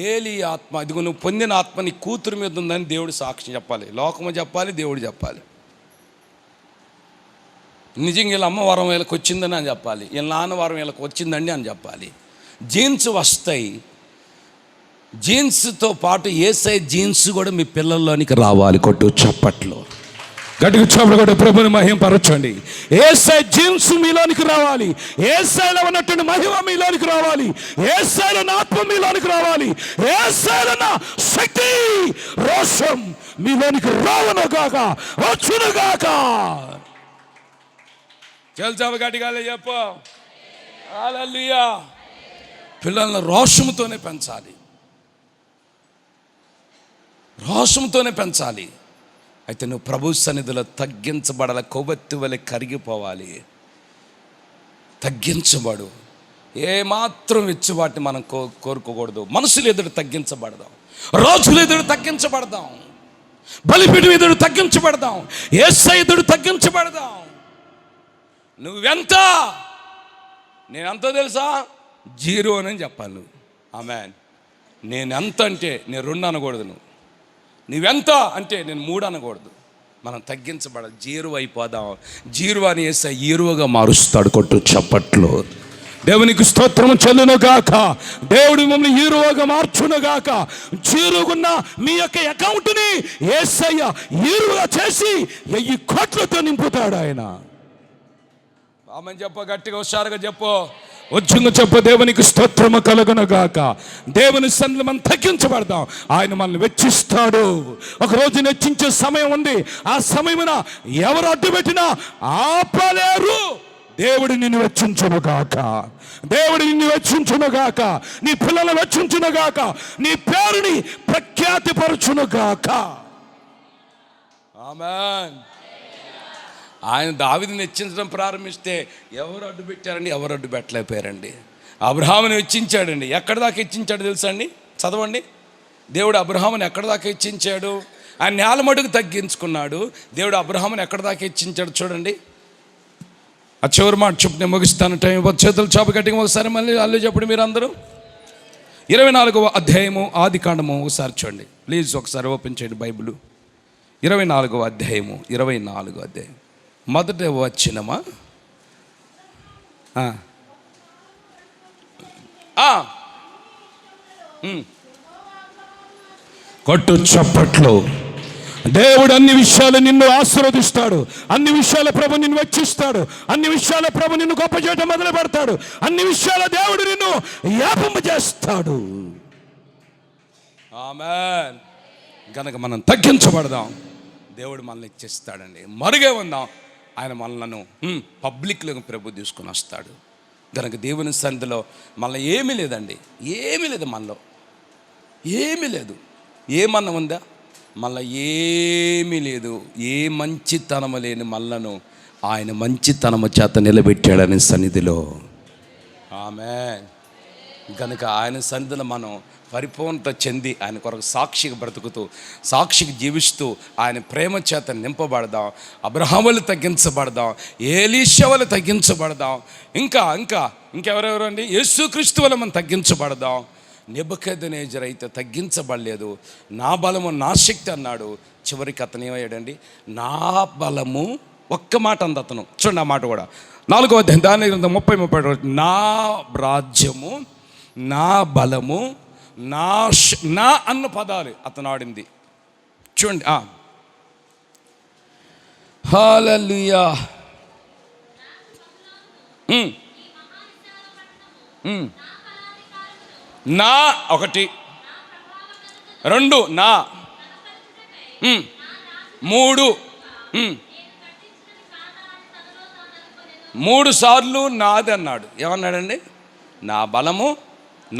ఏలి ఆత్మ, ఇదిగో నువ్వు పొందిన ఆత్మ నీ కూతురు మీద ఉందని దేవుడు సాక్ష్యం చెప్పాలి, లోకము చెప్పాలి, దేవుడు చెప్పాలి. నిజంగా వీళ్ళ అమ్మ వారం వీళ్ళకి వచ్చిందని అని చెప్పాలి, వీళ్ళ నాన్న వారం వీళ్ళకి వచ్చిందండి అని చెప్పాలి. జీన్స్ వస్తాయి, జీన్స్తో పాటు యేసయ్య జీన్స్ కూడా మీ పిల్లల్లోనికి రావాలి. కొట్టు చప్పట్లు, గట్టిగా చప్పట్లు కొట్టు, ప్రభుని మహిమపరచండి. యేసయ్య జీన్స్ మీలోనికి రావాలి, యేసయ్యలో ఉన్నటువంటి మహిమ మీలోనికి రావాలి, యేసయ్యలో ఉన్న ఆత్మ మీలోనికి రావాలి, యేసయ్యలో ఉన్న శక్తి రోషం మీలోనికి రావను గాక, వచ్చును గాక. చల్చావు గట్టిగా చెప్పు హల్లెలూయా. పిల్లల్ని రోషముతోనే పెంచాలి, రోషముతోనే పెంచాలి. అయితే నువ్వు ప్రభు సన్నిధిలో తగ్గించబడాలి, కొవ్వొత్తి వలె కరిగిపోవాలి. తగ్గించబడు, ఏమాత్రం విచ్చుబాటిని మనం కోరుకోకూడదు. మనుషులు ఎదురు తగ్గించబడదాం, రాజులు ఎదురు తగ్గించబడదాం, బలిపీఠం ఎదురు తగ్గించబడదాం, యేసయ్య ఎదురు తగ్గించబడదాం. నువ్వెంత, నేనెంతో తెలుసా, 0 అని చెప్పాలి నువ్వు. ఆమేన్. నేనెంత అంటే నేను 2 అనకూడదు, నువ్వెంత అంటే నేను 3 అనకూడదు. మనం తగ్గించబడాలి, 0 అయిపోదాం. 0 అని వేస్తే 0గా మారుస్తాడు. కొట్టు చప్పట్లు. దేవునికి స్తోత్రము చెల్లును గాక. దేవుడు మిమ్మల్ని 0గా మార్చును గాక. 0గున్న మీ యొక్క అకౌంట్ని యేసయ్య 0గా చేసి 1000 కోట్లతో నింపుతాడు ఆయన. ఆమేన్ చెప్పు, గట్టిగా హుషారుగా చెప్పు, ఉజ్జంగా చెప్పు. దేవునికి స్తోత్రము కలుగును గాక. దేవుని సన్నిధిలో మనం తగ్గించబడదాం, ఆయన మనల్ని వెచ్చిస్తాడు. ఒకరోజు వెచ్చించే సమయం ఉంది, ఆ సమయమున ఎవరు అడ్డుపెట్టినా ఆపలేరు. దేవుడు నిన్ను వెచ్చించును గాక, దేవుడు నిన్ను వెచ్చించును గాక, నీ పిల్లలు వెచ్చించును గాక, నీ పేరుని ప్రఖ్యాతి పరచును గాక. ఆమేన్. ఆయన దావీదుని హెచ్చించడం ప్రారంభిస్తే ఎవరు అడ్డు పెట్టారండి? ఎవరు అడ్డు పెట్టలేకపోయారండి. అబ్రహాముని హెచ్చించాడండి. ఎక్కడి దాకా హెచ్చించాడు తెలుసా అండి? చదవండి. దేవుడు అబ్రహాముని ఎక్కడి దాకా హెచ్చించాడు? ఆయన నేల మడుగు తగ్గించుకున్నాడు. దేవుడు అబ్రహాముని ఎక్కడి దాకా హెచ్చించాడు చూడండి. ఆ చివరి మాట చెప్పు, నేను ముగిస్తాను. టైం చేతులు చాప గట్టిగా ఒకసారి మళ్ళీ అల్లు చెప్పండి మీరు అందరూ. 24వ అధ్యాయము ఆదికాండము ఒకసారి చూడండి ప్లీజ్, ఒకసారి ఓపెన్ చేయండి బైబిల్. 24వ అధ్యాయము, 24వ అధ్యాయం మొదటి వచనమా? కొట్టు చప్పట్లు. దేవుడు అన్ని విషయాలు నిన్ను ఆశీర్వదిస్తాడు, అన్ని విషయాల ప్రభు నిన్ను వెచ్చిస్తాడు, అన్ని విషయాల ప్రభు నిన్ను గొప్ప చేయడం మొదలు పెడతాడు, అన్ని విషయాల దేవుడు నిన్ను యాపము చేస్తాడు. ఆమేన్. గనక మనం తగ్గించబడదాం, దేవుడు మనల్ని ఇచ్చేస్తాడండి. మరుగే ఉందాం, ఆయన మనలను పబ్లిక్లో ప్రభు తీసుకొని వస్తాడు. కనుక దేవుని సన్నిధిలో మళ్ళీ ఏమీ లేదండి, ఏమీ లేదు, మనలో ఏమీ లేదు. ఏమన్నా ఉందా? మళ్ళీ ఏమీ లేదు. ఏ మంచితనము లేని మళ్ళను ఆయన మంచితనము చేత నిలబెట్టాడని సన్నిధిలో. ఆమేన్. కనుక ఆయన సన్నిధిలో మనం పరిపూర్ణత చెంది ఆయన కొరకు సాక్షిగా బ్రతుకుతూ, సాక్షికి జీవిస్తూ ఆయన ప్రేమ చేత నింపబడదాం. అబ్రహాములు తగ్గించబడదాం, ఏలీషాలు తగ్గించబడదాం, ఇంకెవరెవరు అండి? యేసుక్రీస్తు వల్ల మనం తగ్గించబడదాం. నెబుకద్నెజరు అయితే తగ్గించబడలేదు. నా బలము నా శక్తి అన్నాడు. చివరికి అతను ఏమయ్యాడండి? నా బలము, ఒక్క మాట అంది అతను. చూడండి ఆ మాట కూడా 4వ అధ్యాయం దాని 30 నా రాజ్యము, నా బలము, నా అన్న పదాలు అతను ఆడింది. చూడండి. హల్లెలూయా. నా 1 2 నా 3 3 సార్లు నాది అన్నాడు. ఏమన్నాడండి? నా బలము,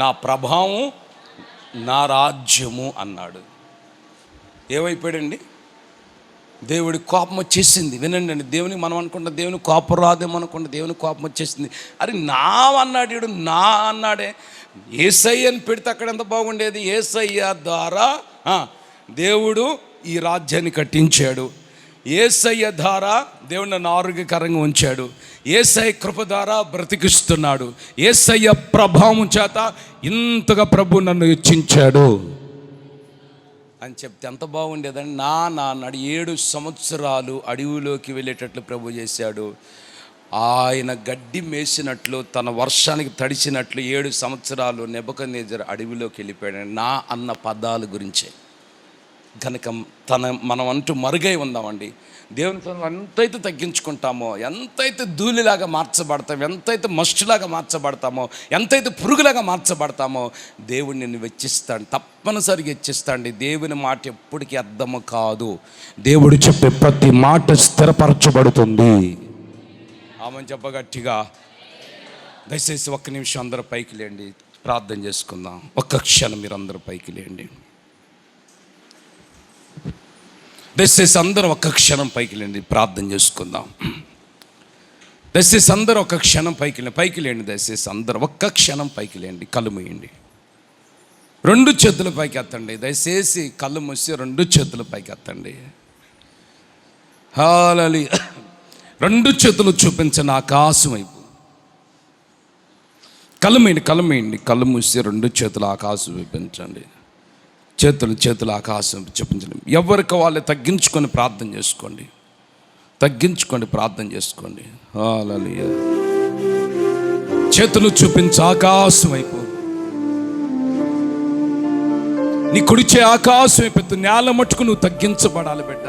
నా ప్రభావం, నా రాజ్యము అన్నాడు. ఏమైపోయాడండి? దేవుడి కోపం వచ్చేసింది. వినండి అండి, దేవునికి మనం అనుకుంటా దేవుని కోపం రాదేమో అనుకుంటా, దేవుని కోపం వచ్చేసింది. అరే నా అన్నాడు వీడు, నా అన్నాడే. యేసయ్య అని పెడితే అక్కడ ఎంత బాగుండేది. యేసయ్య ద్వారా దేవుడు ఈ రాజ్యాన్ని కట్టించాడు. యేసయ్య ద్వారా దేవుడు నన్ను ఆరోగ్యకరంగా ఉంచాడు. యేసయ్య కృప ద్వారా బ్రతికిస్తున్నాడు. యేసయ్య ప్రభావం చేత ఇంతగా ప్రభు నన్ను హెచ్చించాడు అని చెప్తే ఎంత బాగుండేదండి. నా అన్నాడు. 7 సంవత్సరాలు అడవిలోకి వెళ్ళేటట్లు ప్రభు చేశాడు. ఆయన గడ్డి మేసినట్లు, తన వర్షానికి తడిసినట్లు 7 సంవత్సరాలు నెబుకద్నెజరు అడవిలోకి వెళ్ళిపోయాడు. నా అన్న పదాల గురించే కనుక మనం అంటూ మరుగై ఉందామండి. దేవుని ఎంతైతే తగ్గించుకుంటామో, ఎంతైతే ధూళిలాగా మార్చబడతామో, ఎంతైతే మస్టులాగా మార్చబడతామో, ఎంతైతే పురుగులాగా మార్చబడతామో దేవుడు నిన్ను వెచ్చిస్తాడు, తప్పనిసరిగా హెచ్చిస్తాడు. దేవుని మాట ఎప్పటికీ అర్థము కాదు. దేవుడు చెప్పే ప్రతి మాట స్థిరపరచబడుతుంది. ఆమెను చెప్పగట్టిగా. దయచేసి 1 నిమిషం అందరూ పైకి లేండి, ప్రార్థన చేసుకుందాం. 1 క్షణం మీరు అందరూ పైకి లేండి. దయచేసి అందరూ 1 క్షణం పైకి లేండి, ప్రార్థన చేసుకుందాం. దయచేసి అందరూ 1 క్షణం పైకి లేండి. దయచేసి అందరూ 1 క్షణం పైకి లేండి, కళ్ళు మూయండి, 2 చేతుల పైకి ఎత్తండి. దయచేసి కళ్ళు మూసి 2 చేతుల పైకి ఎత్తండి. హల్లెలూయా. 2 చేతులు చూపించండి ఆకాశం వైపు. కళ్ళు మూయండి, కళ్ళు మూసి 2 చేతులు ఆకాశం చూపించండి. చేతులు ఆకాశం చూపించండి. ఎవరికి వాళ్ళే తగ్గించుకొని ప్రార్థన చేసుకోండి. ప్రార్థన చేసుకోండి. హల్లెలూయా. చేతులు చూపించి ఆకాశం వైపు. నీ కుడిచే ఆకాశం వైపు, నేల మట్టుకు నువ్వు తగ్గించబడాలి బిడ్డ.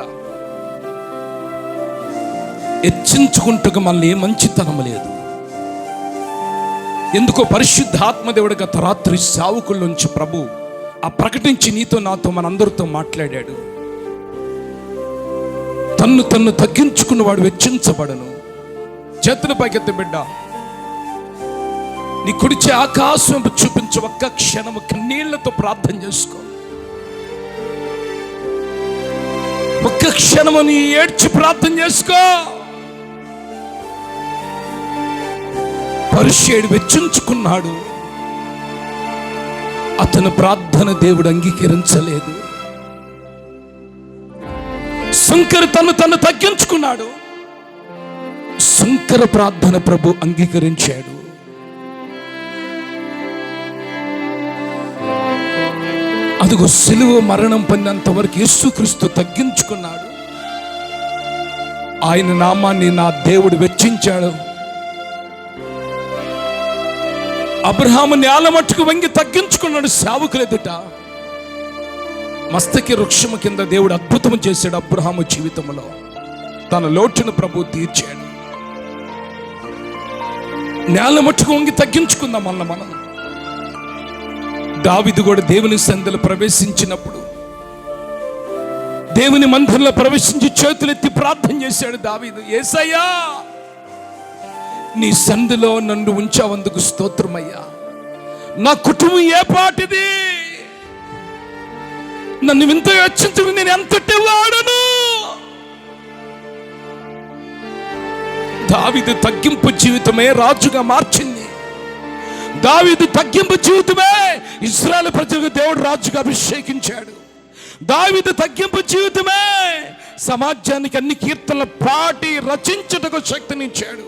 హెచ్చించుకుంటూ మనల్ని ఏ మంచితనం లేదు. ఎందుకో పరిశుద్ధాత్మదేవుడు గత రాత్రి సేవకుల్లోంచి ప్రభు ప్రకటించి నీతో నాతో మనందరితో మాట్లాడాడు. తన్ను తగ్గించుకున్నవాడు వెచ్చించబడను. చేతుల పైకెత్తి బిడ్డ. నీ కుడిచే ఆకాశం చూపించి 1 క్షణము కన్నీళ్లతో ప్రార్థన చేసుకో. 1 క్షణము నీ ఏడ్చి ప్రార్థన చేసుకో. పరిశుద్ధుడు వెచ్చించుకున్నాడు. అతని ప్రార్థన దేవుడు అంగీకరించలేదు. శంకర్ తను తగ్గించుకున్నాడు. శంకర ప్రార్థన ప్రభు అంగీకరించాడు. అదిగో సిలువ మరణం పొందినంత వరకు యేసుక్రీస్తు తగ్గించుకున్నాడు. ఆయన నామాన్ని నా దేవుడు వెచ్చించాడు. అబ్రహాము నేల మట్టుకు వంగి తగ్గించుకున్నాడు సేవకులు ఎదుట. మస్తకి వృక్షము కింద దేవుడు అద్భుతం చేశాడు. అబ్రహాము జీవితంలో తన లోటును ప్రభు తీర్చాడు. నేల మట్టుకు వంగి తగ్గించుకుందాం మనం. దావీదు కూడా దేవుని సన్నిధిలో ప్రవేశించినప్పుడు, దేవుని మందిరంలో ప్రవేశించి చేతులెత్తి ప్రార్థన చేశాడు దావీదు. యేసయ్యా, నీ సన్నిధిలో నన్ను ఉంచావందుకు స్తోత్రమయ్యా. నా కుటుంబం ఏ పాటిది, నన్ను వింత హెచ్చించుకుని నేను ఎంతటి వాడను. దావీదు తగ్గింపు జీవితమే రాజుగా మార్చింది. దావీదు తగ్గింపు జీవితమే ఇశ్రాయేలు ప్రజలకు దేవుడు రాజుగా అభిషేకించాడు. దావీదు తగ్గింపు జీవితమే సమాజానికి అన్ని కీర్తనలు పాటి రచించుటకు శక్తినిచ్చాడు.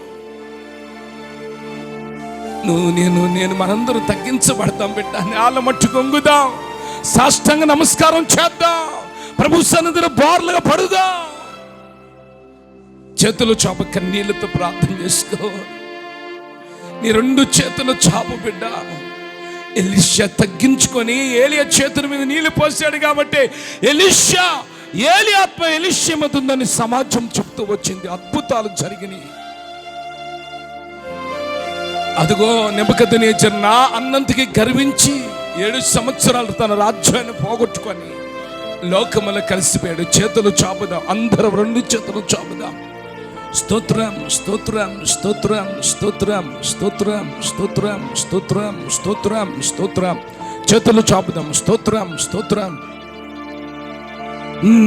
నేను మనందరూ తగ్గించబడతాం బిడ్డ. నేల మట్టు కొంగుదాం, సాష్టాంగ నమస్కారం చేద్దాం, ప్రభు సన్నిధిలో బోర్లుగా పడుదాం. చేతులు చాప కన్నీళ్లతో ప్రార్థన చేసుకో. నీ 2 చేతులు చాపు బిడ్డ. ఎలీషా తగ్గించుకొని ఏలియా చేతుల మీద నీళ్లు పోసాడు కాబట్టి ఎలీషా ఏలి ఆత్మ ఎలీషా మీద ఉందని సమాజం చెప్తూ వచ్చింది. అద్భుతాలు జరిగినాయి. అదిగో నెబుకద్నెజరు నా అన్నంతకి గర్వించి 7 సంవత్సరాలు తన రాజ్యాన్ని పోగొట్టుకొని లోకములో కలిసిపోయాడు. చేతులు చాపుదాం, అందరం 2 చేతులు చాపుదాం. స్తోత్రం, స్తోత్రం, స్తోత్రం, స్తోత్రం, స్తోత్రం, స్తోత్రం, స్తోత్రం, స్తోత్రం, స్తోత్రం. చేతులు చాపుదాం. స్తోత్రం, స్తోత్రం.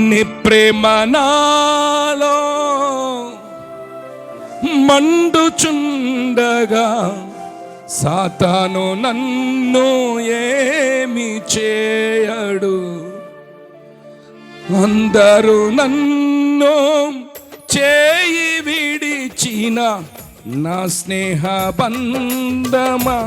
నీ ప్రేమ నాలో మండుచుండగా సాతాను నన్ను ఏమి చేయడు. అందరూ నన్ను చేయి విడిచిన నా స్నేహ బంధమా